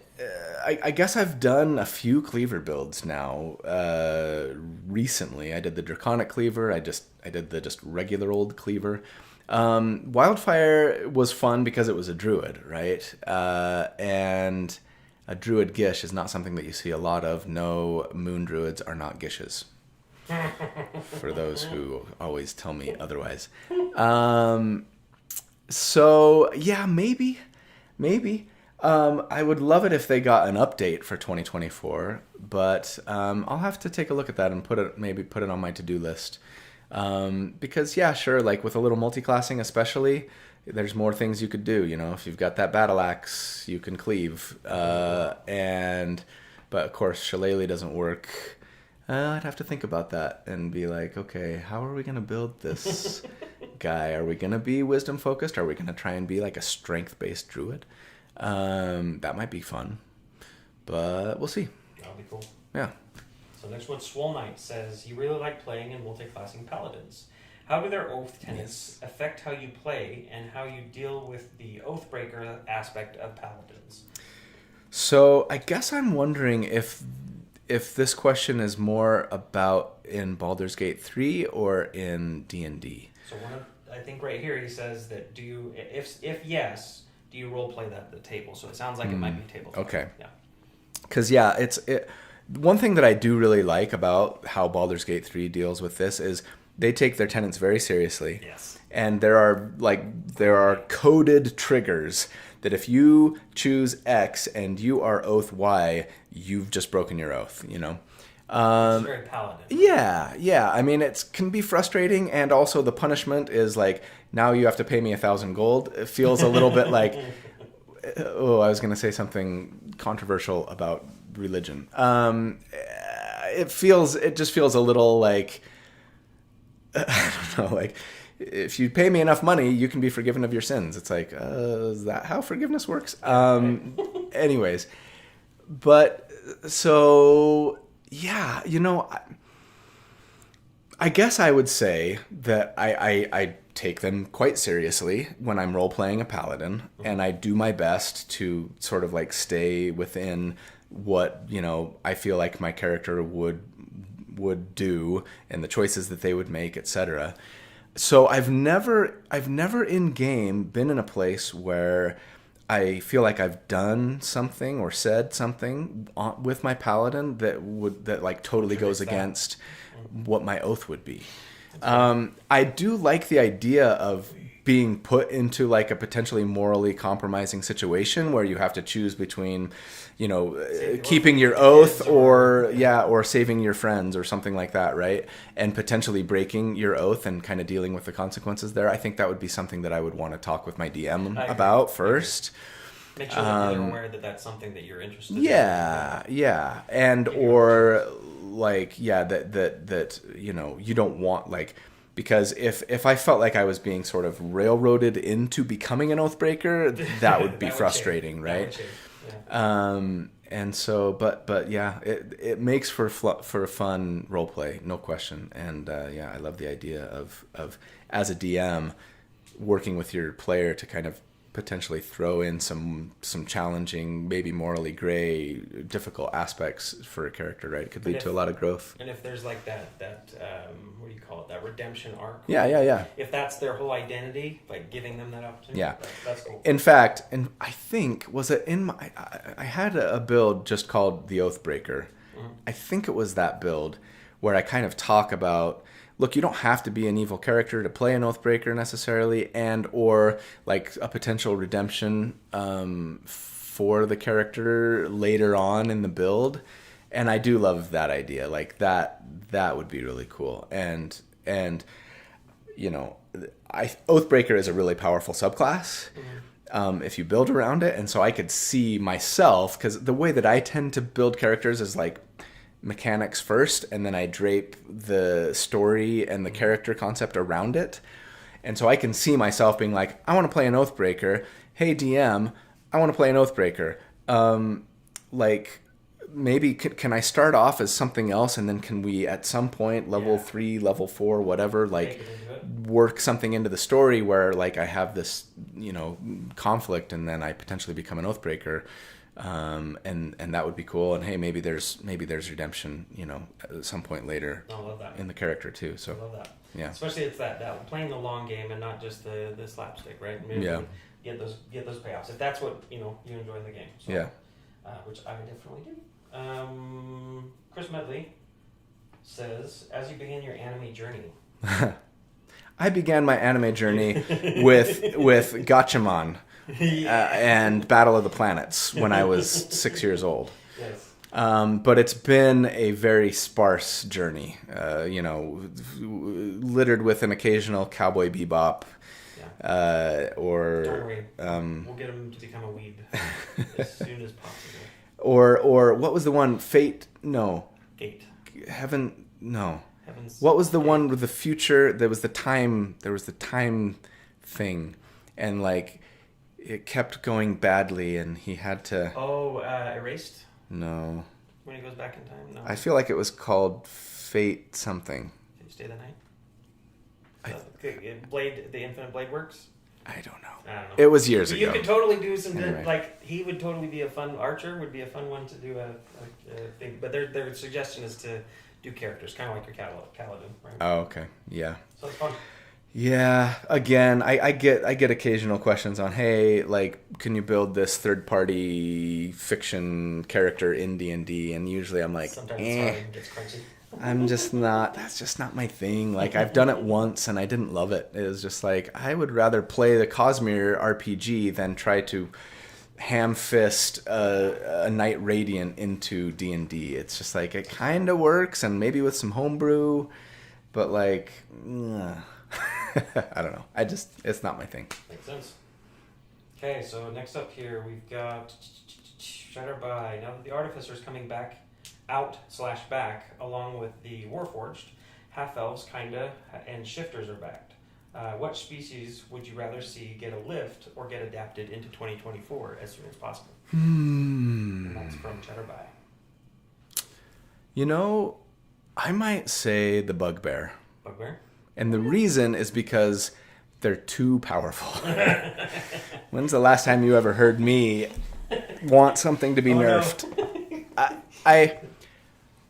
I guess I've done a few Cleaver builds now. Recently, I did the Draconic Cleaver. I did the just regular old Cleaver. Wildfire was fun because it was a druid, right? And a druid gish is not something that you see a lot of. No, moon druids are not gishes. For those who always tell me otherwise. So yeah, maybe. I would love it if they got an update for 2024, but I'll have to take a look at that and put it on my to-do list. Because yeah, sure, like with a little multi-classing especially, there's more things you could do, if you've got that battle axe, you can cleave. But of course, Shillelagh doesn't work. I'd have to think about that and be like, okay, how are we going to build this guy? Are we going to be wisdom focused? Are we going to try and be like a strength-based druid? That might be fun, but we'll see. That'll be cool. Yeah. So next one, Swole Knight says, you really like playing and multi-classing paladins. How do their oath tenets affect how you play and how you deal with the oathbreaker aspect of paladins? So I guess I'm wondering if this question is more about in Baldur's Gate 3 or in D&D. So I think right here he says that if yes, do you role play that at the table? So it sounds like it might be tabletop. Okay. Yeah. Because one thing that I do really like about how Baldur's Gate 3 deals with this is they take their tenets very seriously. Yes. And there are coded triggers that if you choose X and you are oath Y, you've just broken your oath, you know. It's very paladin. Yeah. I mean, it can be frustrating, and also the punishment is like, now you have to pay me 1,000 gold. It feels a little bit like, oh, I was going to say something controversial about religion. It just feels a little like, I don't know, like, if you pay me enough money, you can be forgiven of your sins. It's like, is that how forgiveness works? Anyways, but so, yeah, you know, I guess I would say that I take them quite seriously when I'm role-playing a paladin, and I do my best to sort of like stay within what, you know, I feel like my character would do and the choices that they would make, etc. So I've never in game been in a place where I feel like I've done something or said something with my paladin that like totally goes against what my oath would be. I do like the idea of being put into like a potentially morally compromising situation where you have to choose between, you know, keeping your oath or saving your friends or something like that, right? And potentially breaking your oath and kind of dealing with the consequences there. I think that would be something that I would want to talk with my DM about first. Make sure that they're aware that that's something that you're interested in. Yeah. And or like, that you know, you don't want like, because if I felt like I was being sort of railroaded into becoming an oathbreaker, that would be frustrating, right? And so, but yeah, it makes for a fun role play, no question. And yeah, I love the idea of as a DM working with your player to kind of potentially throw in some challenging, maybe morally gray, difficult aspects for a character, right? It could lead to a lot of growth. And if there's like that what do you call it? That redemption arc. Yeah. If that's their whole identity, like giving them that opportunity. Yeah. That's cool. In fact, and I think, was it in my, I had a build just called the Oathbreaker. Mm-hmm. I think it was that build where I kind of talk about, look, you don't have to be an evil character to play an Oathbreaker necessarily, and or like a potential redemption for the character later on in the build. And I do love that idea. Like that would be really cool. And you know, Oathbreaker is a really powerful subclass. Mm-hmm. If you build around it. And so I could see myself, because the way that I tend to build characters is like mechanics first, and then I drape the story and the character concept around it. And so I can see myself being like, I want to play an Oathbreaker. Hey DM, I want to play an Oathbreaker. Like maybe can I start off as something else, and then can we at some point level 3, level 4, whatever, like work something into the story where like I have this, you know, conflict, and then I potentially become an Oathbreaker. And that would be cool. And hey, maybe there's redemption, you know, at some point later in the character too. So I love that. Yeah. Especially it's that playing the long game and not just the slapstick, right? Maybe get those payoffs if that's what, you know, you enjoy in the game. So, yeah. Which I definitely do. Chris Medley says, as you begin your anime journey. I began my anime journey with Gatchaman. And Battle of the Planets when I was 6 years old. Yes. But it's been a very sparse journey, you know, littered with an occasional Cowboy Bebop. Yeah. Or don't worry, we'll get him to become a weeb as soon as possible. Or what was the one? Fate? No. Gate. Heaven? No. Heaven's what was the one with the future? There was the time thing, and like it kept going badly, and he had to. Erased. No. When he goes back in time. No. I feel like it was called Fate something. Did you stay the night? The Infinite Blade Works. I don't know. I don't know. It was years ago. You could totally do some Anyway. like he would totally be a fun archer. Would be a fun one to do a thing. But their suggestion is to do characters, kind of like your Kaladin, right? Oh, okay. Yeah. So it's fun. Yeah, again, I get occasional questions on, hey, like, can you build this third party fiction character in D&D? And usually I'm like, Sometimes it's hard and gets crunchy. I'm just not, that's just not my thing. Like, I've done it once and I didn't love it. It was just like, I would rather play the Cosmere RPG than try to ham fist a Knight Radiant into D&D. It's just like, it kind of works, and maybe with some homebrew, but like, I don't know. It's not my thing. Makes sense. Okay, so next up here we've got Shadowby. Now that the Artificer is coming back out/back along with the Warforged, half elves kinda and shifters are backed. What species would you rather see get a lift or get adapted into 2024 as soon as possible? And that's from Shadowby. You know, I might say the Bugbear. Bugbear? And the reason is because they're too powerful. When's the last time you ever heard me want something to be nerfed? No.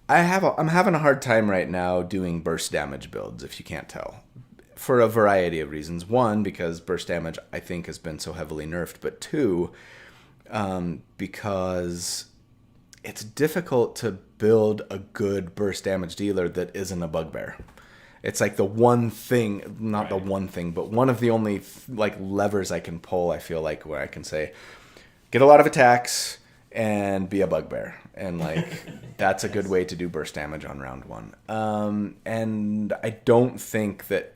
I'm having a hard time right now doing burst damage builds, if you can't tell, for a variety of reasons. One, because burst damage I think has been so heavily nerfed, but two, because it's difficult to build a good burst damage dealer that isn't a Bugbear. It's like the one thing, not the one thing, but one of the only like levers I can pull, I feel like, where I can say, get a lot of attacks and be a Bugbear. And like, that's a good way to do burst damage on round one. And I don't think that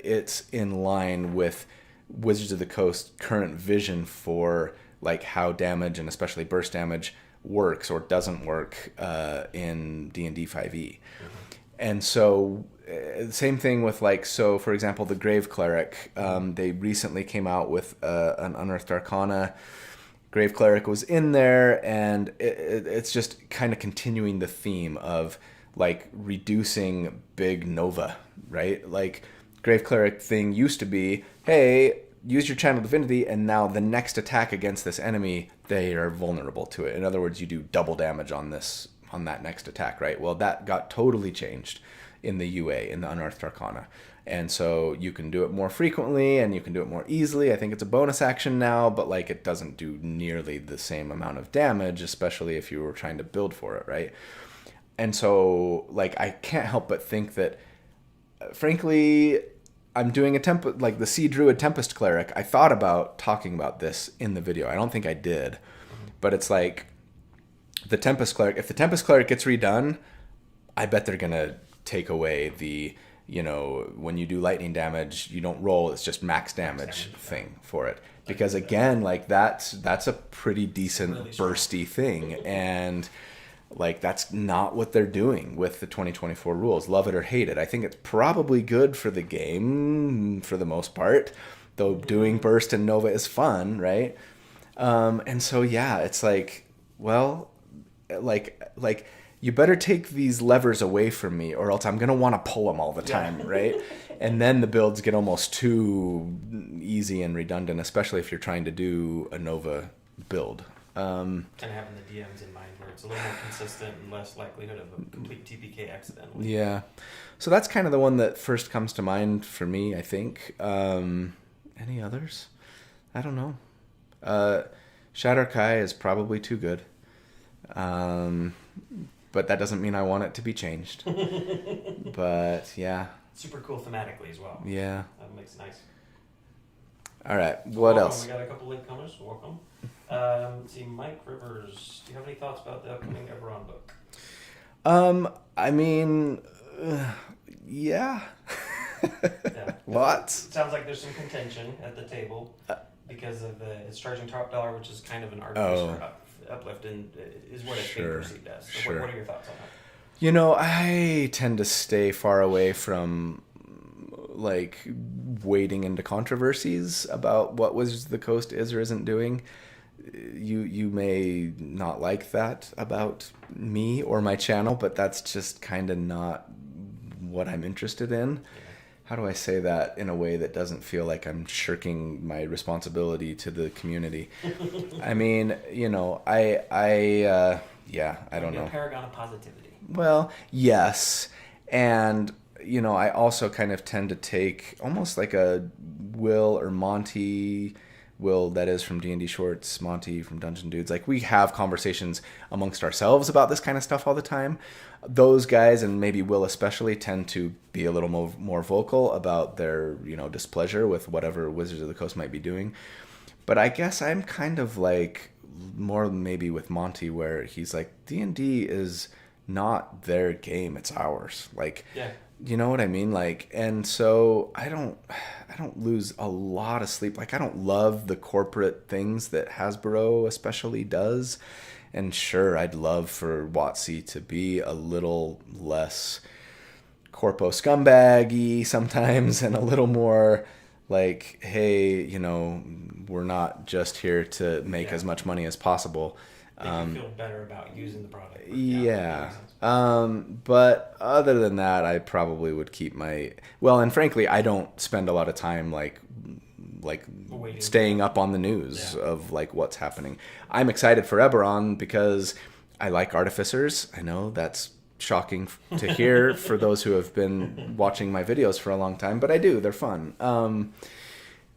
it's in line with Wizards of the Coast current vision for like how damage, and especially burst damage, works or doesn't work in D&D 5e. And so, same thing with like, so for example, the Grave Cleric, they recently came out with an Unearthed Arcana. Grave Cleric was in there, and it's just kind of continuing the theme of like reducing big Nova, right? Like, Grave Cleric thing used to be, hey, use your Channel Divinity, and now the next attack against this enemy, they are vulnerable to it. In other words, you do double damage on that next attack, right? Well, that got totally changed in the UA, in the Unearthed Arcana. And so you can do it more frequently and you can do it more easily. I think it's a bonus action now, but like, it doesn't do nearly the same amount of damage, especially if you were trying to build for it, right? And so like, I can't help but think that, frankly, I'm doing like the Sea Druid Tempest Cleric. I thought about talking about this in the video. I don't think I did, but it's like, the Tempest Cleric, if the Tempest Cleric gets redone, I bet they're going to take away the, when you do lightning damage, you don't roll, it's just max damage thing for it. Because again, like that's a pretty decent really bursty thing. And like, that's not what they're doing with the 2024 rules. Love it or hate it. I think it's probably good for the game for the most part, though doing burst and Nova is fun, right? And so, yeah, it's like, well, like you better take these levers away from me, or else I'm going to want to pull them all the time, right? And then the builds get almost too easy and redundant, especially if you're trying to do a Nova build. And having the DMs in mind where it's a little more consistent and less likelihood of a complete TPK accidentally. Yeah. So that's kind of the one that first comes to mind for me, I think. Any others? I don't know. Shatter Kai is probably too good. But that doesn't mean I want it to be changed. But yeah. Super cool thematically as well. Yeah. That makes it nice. All right. What else? We got a couple late comers. Welcome. Let's see, Mike Rivers. Do you have any thoughts about the upcoming Eberron book? I mean, yeah. Yeah. Lots. It sounds like there's some contention at the table because of it's charging top dollar, which is kind of an artificial uplift, and is what it's being perceived as. So what are your thoughts on that? I tend to stay far away from like wading into controversies about what Wizards of the Coast is or isn't doing. You may not like that about me or my channel, but that's just kind of not what I'm interested in. Yeah. How do I say that in a way that doesn't feel like I'm shirking my responsibility to the community? I mean, I don't know. A paragon of positivity. Well, yes. And you know, I also kind of tend to take almost like a Will or Monty. Will, that is, from D&D Shorts, Monty from Dungeon Dudes. Like, we have conversations amongst ourselves about this kind of stuff all the time. Those guys, and maybe Will especially, tend to be a little more vocal about their, you know, displeasure with whatever Wizards of the Coast might be doing. But I guess I'm kind of like more maybe with Monty, where he's like, D&D is not their game, it's ours. Like, Yeah. you know what I mean? Like, and so I don't lose a lot of sleep. Like, I don't love the corporate things that Hasbro especially does. And sure, I'd love for WotC to be a little less corpo scumbaggy sometimes, and a little more like, hey, you know, we're not just here to make as much money as possible. Make you feel better about using the product. Yeah. But other than that, I probably would keep my, well, and frankly, I don't spend a lot of time like Waiting. staying up on the news of like what's happening. I'm excited for Eberron because I like artificers. I know that's shocking to hear for those who have been watching my videos for a long time, but I do. They're fun.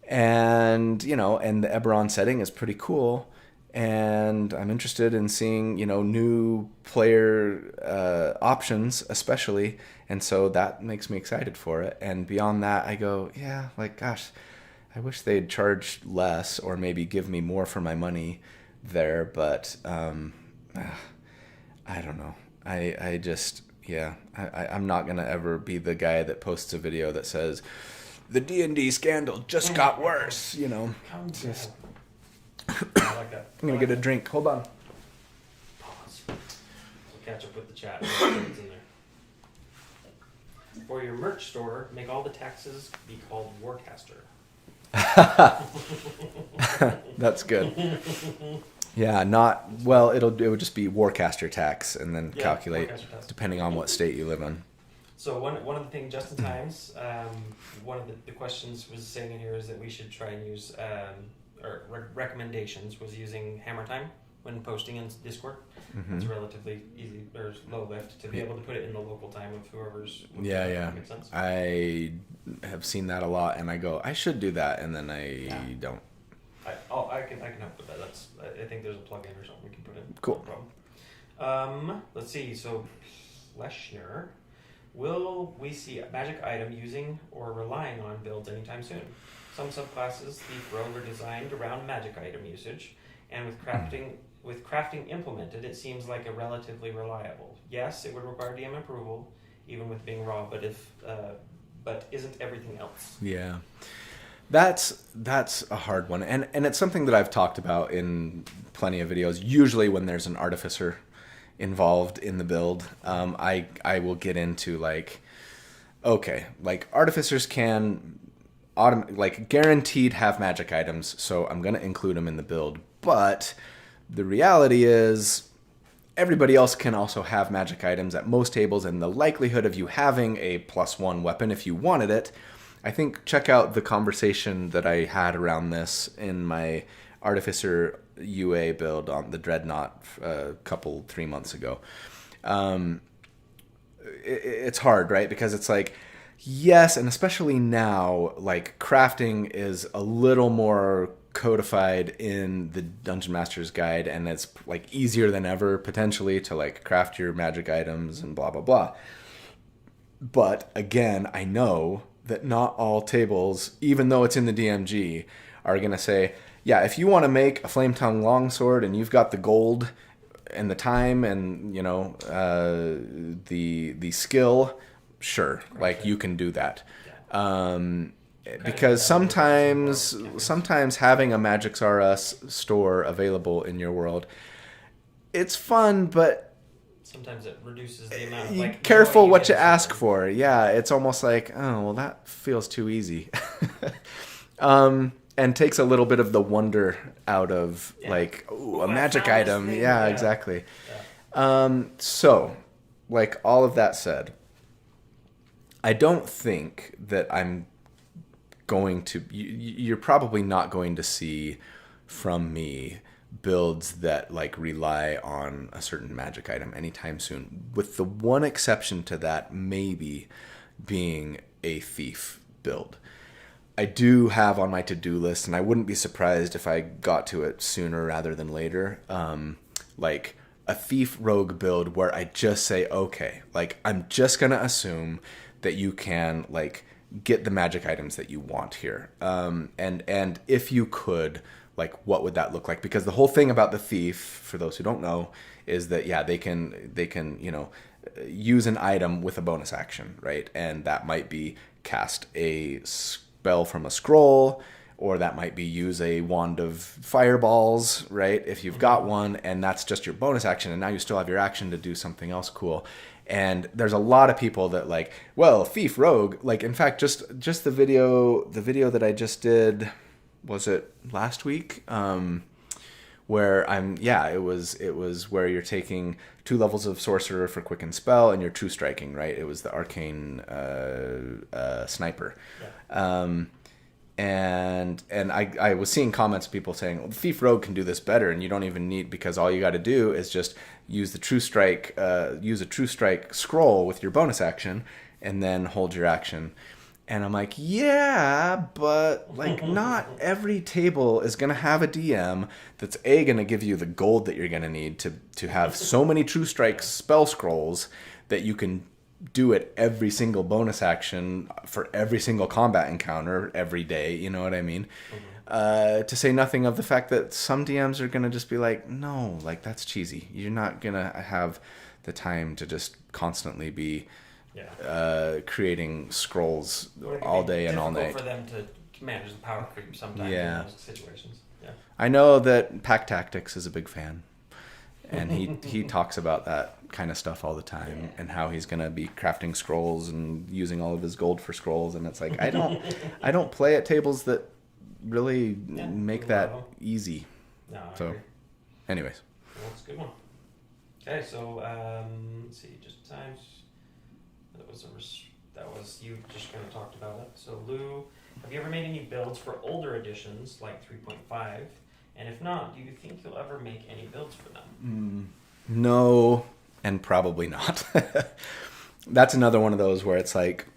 And, you know, and the Eberron setting is pretty cool. And I'm interested in seeing, you know, new player options, especially. And so that makes me excited for it. And beyond that, I go, yeah, like, gosh, I wish they'd charge less or maybe give me more for my money there. But I don't know. I just, yeah, I'm not going to ever be the guy that posts a video that says, the D&D scandal just got worse, you know. Just... I like that. I'm going to get a drink. Hold on. Pause. We'll catch up with the chat. It's in there. For your merch store, make all the taxes be called Warcaster. That's good. Yeah, not, well, it would just be Warcaster tax and then calculate depending on what state you live in. So one of the things, Justin Times, one of the questions was saying in here is that we should try and use, or recommendations was using Hammer Time when posting in Discord. Mm-hmm. It's relatively easy or low lift to be able to put it in the local time of whoever's. Yeah. Makes sense. I have seen that a lot, and I go, I should do that, and then I don't. I can help with that. I think there's a plugin or something we can put in. Cool. No problem. Let's see. So, Fleshner, will we see a magic item using or relying on builds anytime soon? Some subclasses, Thief Rogue, are designed around magic item usage, and with crafting implemented, it seems like a relatively reliable. Yes, it would require DM approval, even with being raw, but isn't everything else? Yeah. That's a hard one, and it's something that I've talked about in plenty of videos. Usually when there's an artificer involved in the build, I will get into like, okay, like artificers can guaranteed have magic items, so I'm gonna include them in the build. But the reality is, everybody else can also have magic items at most tables, and the likelihood of you having a +1 weapon if you wanted it. I think check out the conversation that I had around this in my Artificer UA build on the Dreadnought 3 months ago. It's hard, right? Because it's like, yes, and especially now, like crafting is a little more codified in the Dungeon Master's Guide, and it's like easier than ever potentially to like craft your magic items and blah, blah, blah. But again, I know that not all tables, even though it's in the DMG, are going to say, yeah, if you want to make a Flame Tongue longsword and you've got the gold and the time and, you know, the skill, sure, like you can do that. Because sometimes having a Magic's R Us store available in your world, it's fun, but sometimes it reduces the amount of like careful what you ask for. Yeah, it's almost like, oh, well, that feels too easy. And takes a little bit of the wonder out of like, ooh, a magic item. Yeah, exactly. Yeah. So, like all of that said, I don't think that I'm going to, you're probably not going to see from me builds that like rely on a certain magic item anytime soon, with the one exception to that maybe being a thief build. I do have on my to-do list, and I wouldn't be surprised if I got to it sooner rather than later, like a thief rogue build where I just say, okay, like I'm just going to assume that you can like get the magic items that you want here. And if you could, like, what would that look like? Because the whole thing about the thief, for those who don't know, is that, yeah, they can, you know, use an item with a bonus action, right? And that might be cast a spell from a scroll, or that might be use a wand of fireballs, right? If you've got one, and that's just your bonus action, and now you still have your action to do something else cool. And there's a lot of people that like, well, thief rogue, like, in fact, just the video that I just did, was it last week? Where it was where you're taking 2 levels of sorcerer for quicken spell and you're true striking, right? It was the arcane sniper. Yeah. And I was seeing comments of people saying, well, the thief rogue can do this better, and you don't even need, because all you got to do is just use a true strike scroll with your bonus action and then hold your action. And I'm like, yeah, but like not every table is going to have a DM that's going to give you the gold that you're going to need to have so many true strike spell scrolls that you can do it every single bonus action for every single combat encounter every day. You know what I mean? Mm-hmm. To say nothing of the fact that some DMs are going to just be like, no, like that's cheesy. You're not going to have the time to just constantly be creating scrolls all day and all night. For them to manage the power creep sometimes in those situations. Yeah. I know that Pack Tactics is a big fan, and he talks about that kind of stuff all the time, and how he's gonna be crafting scrolls and using all of his gold for scrolls. And it's like, I don't play at tables that really make that easy. No, so agree. Anyways, well, that's a good one. Okay, so let's see, just times. That was you just kind of talked about it. So Lou, have you ever made any builds for older editions like 3.5? And if not, do you think you'll ever make any builds for them? No, and probably not. That's another one of those where it's like,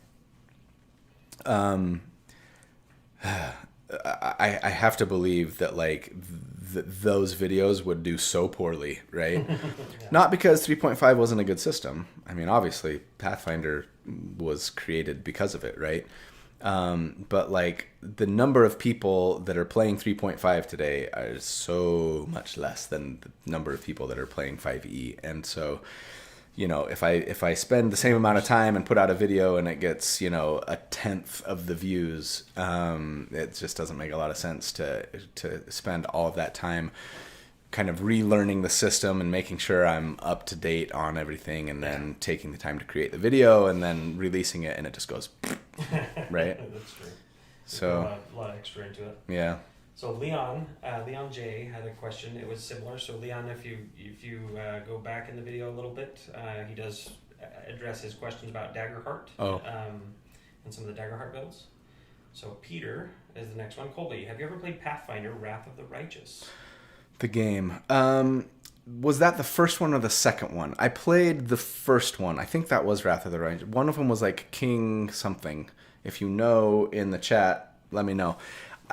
I have to believe that like those videos would do so poorly, right? Yeah. Not because 3.5 wasn't a good system. I mean, obviously Pathfinder was created because of it, right? But like the number of people that are playing 3.5 today are so much less than the number of people that are playing 5e. And so, you know, if I spend the same amount of time and put out a video and it gets, you know, 1/10 of the views, it just doesn't make a lot of sense to spend all of that time kind of relearning the system and making sure I'm up to date on everything, and then taking the time to create the video and then releasing it, and it just goes right. That's true. So a lot extra into it. Yeah. So Leon J had a question. It was similar. So Leon, if you go back in the video a little bit, he does address his questions about Daggerheart. And some of the Daggerheart builds. So Peter is the next one. Colby, have you ever played Pathfinder: Wrath of the Righteous? The game. Was that the first one or the second one? I played the first one. I think that was Wrath of the Righteous. One of them was like King something. If you know in the chat, let me know.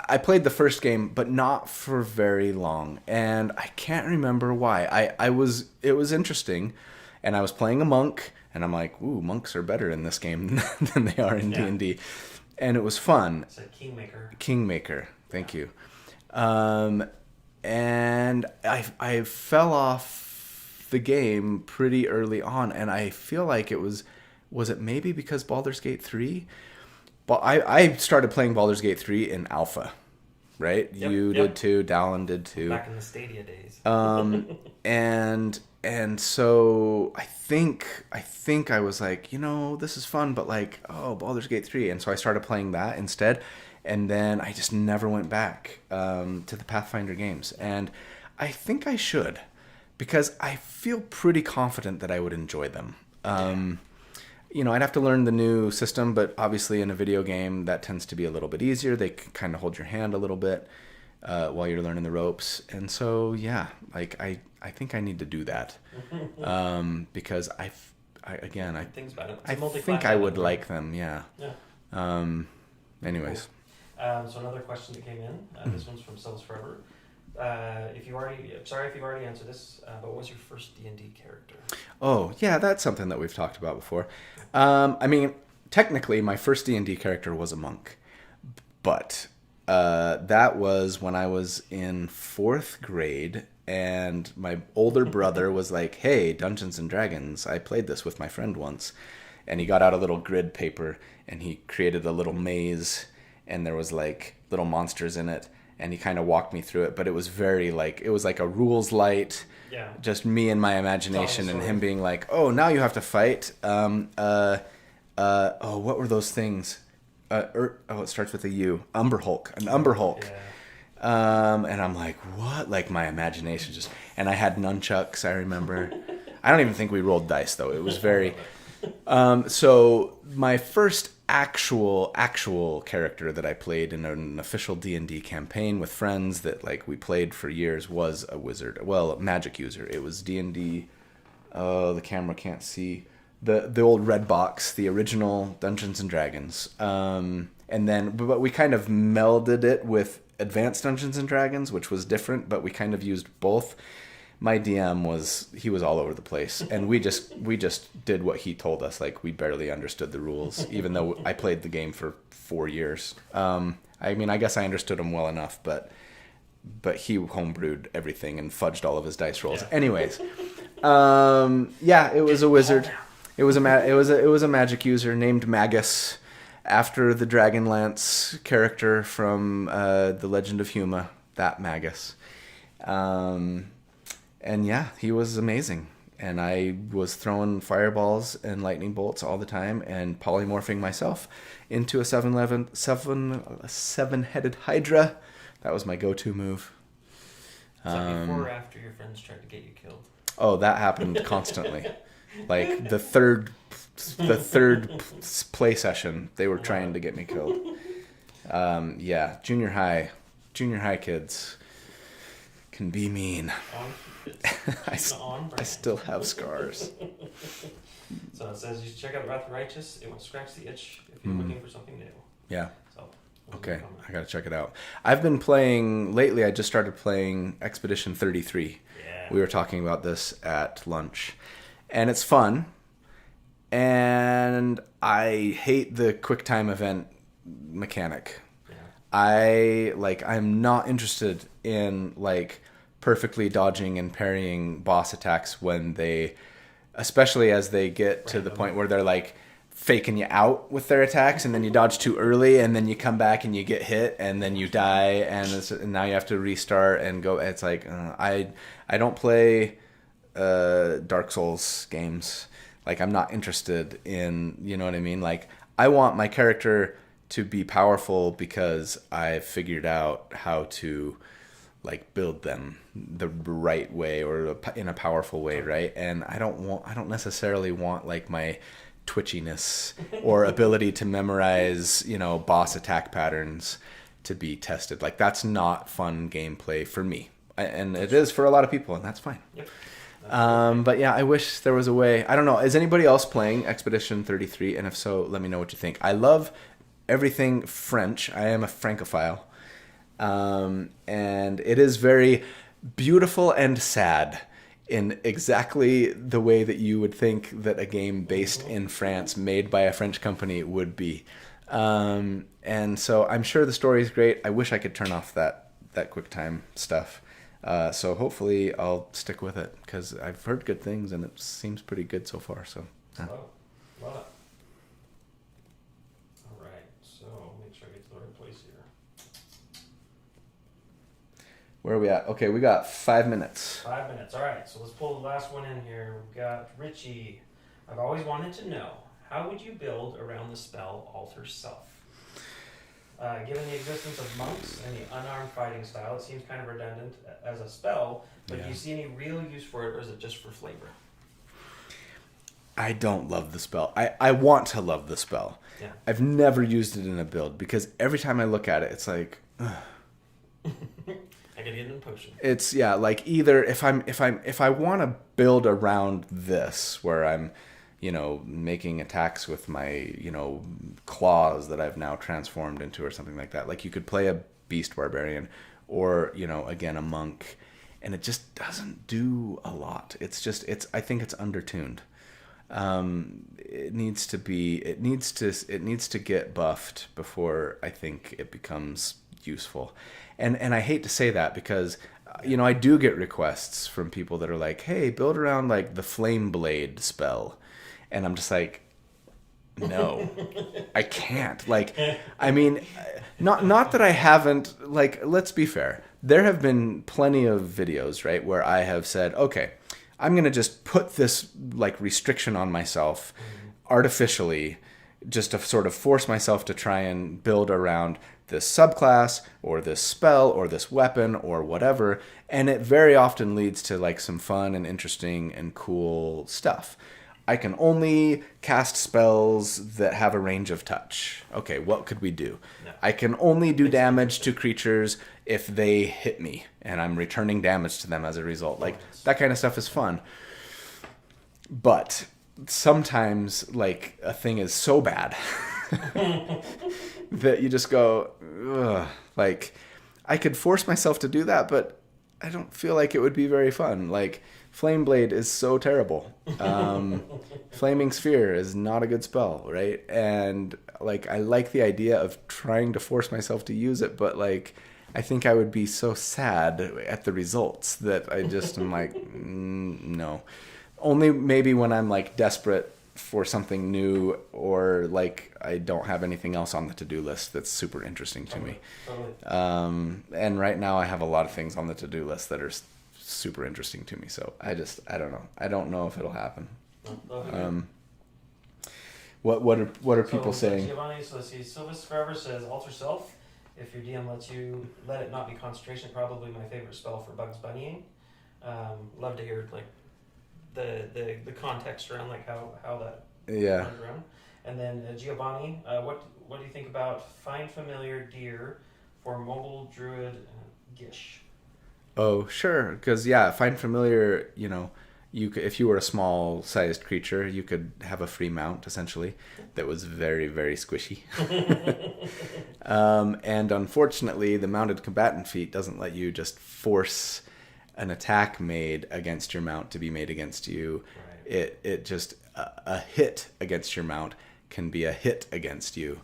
I played the first game, but not for very long, and I can't remember why. It was interesting, and I was playing a monk, and I'm like, ooh, monks are better in this game than they are in D&D, and it was fun. It's a Kingmaker. Kingmaker, thank you. And I fell off the game pretty early on, and I feel like it was it maybe because Baldur's Gate 3? But I started playing Baldur's Gate 3 in alpha, right? Yep, you did too, Dallin did too. Back in the Stadia days. And so I think I was like, you know, this is fun, but like, oh, Baldur's Gate 3. And so I started playing that instead. And then I just never went back to the Pathfinder games. And I think I should, because I feel pretty confident that I would enjoy them. You know, I'd have to learn the new system, but obviously in a video game, that tends to be a little bit easier. They can kind of hold your hand a little bit while you're learning the ropes. And so, yeah, like I think I need to do that because things about it. I think I would like them. Yeah. Yeah. Anyways. Cool. So another question that came in. This one's from Cells Forever. If you've already answered this, but what was your first D&D character? Oh, yeah, that's something that we've talked about before. I mean, technically, my first D&D character was a monk, but that was when I was in 4th grade, and my older brother was like, hey, Dungeons and Dragons, I played this with my friend once. And he got out a little grid paper, and he created a little maze, and there was like little monsters in it. And he kind of walked me through it, but it was very it was like a rules light, just me and my imagination, and him being like, "Oh, now you have to fight." What were those things? It starts with a U. Umberhulk, an Umberhulk. Yeah. And I'm like, what? Like my imagination just, and I had nunchucks. I remember. I don't even think we rolled dice though. It was very. So my first actual character that I played in an official D&D campaign with friends that we played for years was a wizard. Well, a magic user. It was D&D. The camera can't see the old red box, the original Dungeons and Dragons. And then, but we kind of melded it with Advanced Dungeons and Dragons, which was different, but we kind of used both. My DM was all over the place, and we just did what he told us. We barely understood the rules, even though I played the game for 4 years. I mean, I guess I understood him well enough, but he homebrewed everything and fudged all of his dice rolls. Yeah. Anyways, it was a wizard. It was a magic user named Magus, after the Dragonlance character from The Legend of Huma. That Magus. And yeah, he was amazing. And I was throwing fireballs and lightning bolts all the time and polymorphing myself into a seven-headed Hydra. That was my go-to move. Is that before or after your friends tried to get you killed? Oh, that happened constantly. The third play session, they were trying to get me killed. Junior high kids can be mean. I still have scars. So it says you should check out Wrath of the Righteous. It will scratch the itch if you're looking for something new. Yeah. So, okay, I gotta check it out. I've been playing lately. I just started playing Expedition 33. Yeah. We were talking about this at lunch, and it's fun. And I hate the quick time event mechanic. Yeah. I'm not interested in perfectly dodging and parrying boss attacks when they, especially as they get to the point where they're faking you out with their attacks, and then you dodge too early, and then you come back and you get hit, and then you die, and now you have to restart and go. It's I don't play Dark Souls games. I'm not interested in, you know what I mean? I want my character to be powerful because I've figured out how to build them the right way or in a powerful way, right? And I don't necessarily want my twitchiness or ability to memorize, boss attack patterns to be tested. That's not fun gameplay for me. And it is for a lot of people, and that's fine. Yep. But yeah, I wish there was a way. I don't know. Is anybody else playing Expedition 33? And if so, let me know what you think. I love everything French. I am a Francophile. And it is very beautiful and sad in exactly the way that you would think that a game based in France, made by a French company, would be. And so I'm sure the story is great. I wish I could turn off that QuickTime stuff. So hopefully I'll stick with it, because I've heard good things and it seems pretty good so far. So. Love it. All right. So make sure I get to the right place here. Where are we at? Okay, we got 5 minutes. 5 minutes. All right, so let's pull the last one in here. We've got Richie. I've always wanted to know, how would you build around the spell Alter Self? Given the existence of monks and the unarmed fighting style, it seems kind of redundant as a spell, but do you see any real use for it, or is it just for flavor? I don't love the spell. I want to love the spell. Yeah. I've never used it in a build, because every time I look at it, it's ugh. I could get it in potion. It's either if I want to build around this, where I'm, making attacks with my, claws that I've now transformed into or something like that. Like you could play a beast barbarian or, again, a monk, and it just doesn't do a lot. I think it's undertuned. It needs to get buffed before I think it becomes useful. And I hate to say that because, I do get requests from people that are like, hey, build around like the Flame Blade spell. And I'm just like, no, I can't. Like, I mean, not that I haven't, like, let's be fair. There have been plenty of videos, right, where I have said, okay, I'm going to just put this like restriction on myself artificially just to sort of force myself to try and build around this subclass or this spell or this weapon or whatever. And it very often leads to like some fun and interesting and cool stuff. I can only cast spells that have a range of touch. Okay, what could we do? No. I can only do damage to creatures if they hit me, and I'm returning damage to them as a result. Like, that kind of stuff is fun. But sometimes, like, a thing is so bad that you just go, ugh. Like, I could force myself to do that, but I don't feel like it would be very fun. Like, Flame Blade is so terrible. Flaming Sphere is not a good spell, right? And like I like the idea of trying to force myself to use it, but like I think I would be so sad at the results that I just am like, no. Only maybe when I'm like desperate for something new or like I don't have anything else on the to-do list that's super interesting to me. And right now I have a lot of things on the to-do list that are super interesting to me, so I don't know. I don't know if it'll happen. What are people saying? Giovanni, so let's see. Silvus Forever says alter self. If your DM lets you let it not be concentration, probably my favorite spell for Bugs Bunnying. Love to hear like the context around like how that runs around. And then Giovanni, what do you think about Find Familiar Deer for Mobile Druid Gish? Oh, sure. Because, Find Familiar, you could, if you were a small-sized creature, you could have a free mount, essentially, that was very, very squishy. And unfortunately, the Mounted Combatant feat doesn't let you just force an attack made against your mount to be made against you. Right. It just, a hit against your mount can be a hit against you.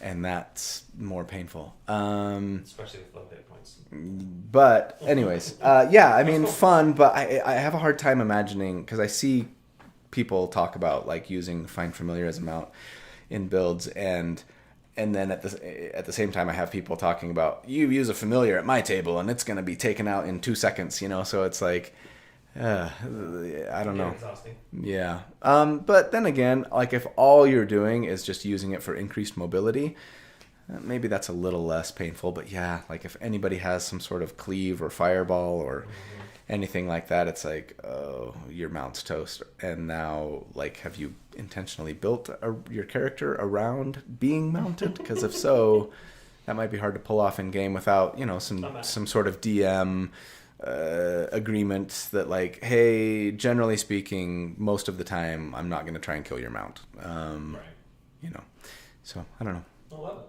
And that's more painful. Especially with low hit points. But anyways, fun, but I have a hard time imagining, because I see people talk about like using Find Familiar as a mount in builds, and then at the same time I have people talking about, you use a familiar at my table and it's going to be taken out in 2 seconds, so it's like, I don't know. Exhausting. Yeah. But then again, like if all you're doing is just using it for increased mobility, maybe that's a little less painful. But like if anybody has some sort of cleave or fireball or anything like that, it's like, oh, your mount's toast. And now, like, have you intentionally built your character around being mounted? Because if so, that might be hard to pull off in game without, some sort of DM agreement that like, hey, generally speaking, most of the time I'm not going to try and kill your mount. So I don't know. I love it.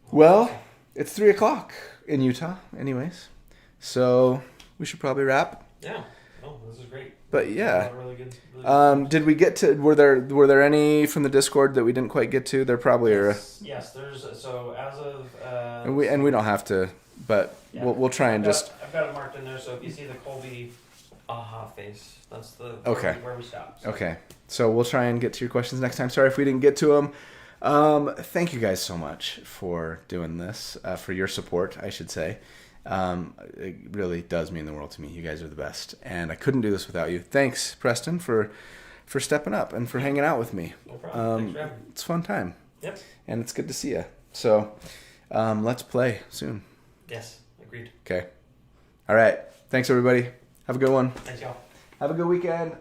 Well, it's 3:00 in Utah anyways, so we should probably wrap. Yeah. Oh, this is great. But yeah. Really good. Did we get to, were there any from the Discord that we didn't quite get to? There probably are. Yes, there's, so as of and we don't have to, but we'll try and I've got it marked in there, so if you see the Colby aha face, that's where we stopped. So. Okay, so we'll try and get to your questions next time. Sorry if we didn't get to them. Thank you guys so much for doing this, for your support, I should say. It really does mean the world to me. You guys are the best, and I couldn't do this without you. Thanks, Preston, for stepping up and for hanging out with me. No problem. Thanks for having me. It's a fun time. Yep. And it's good to see you. So, let's play soon. Yes, agreed. Okay. All right. Thanks, everybody. Have a good one. Thanks, y'all. Have a good weekend.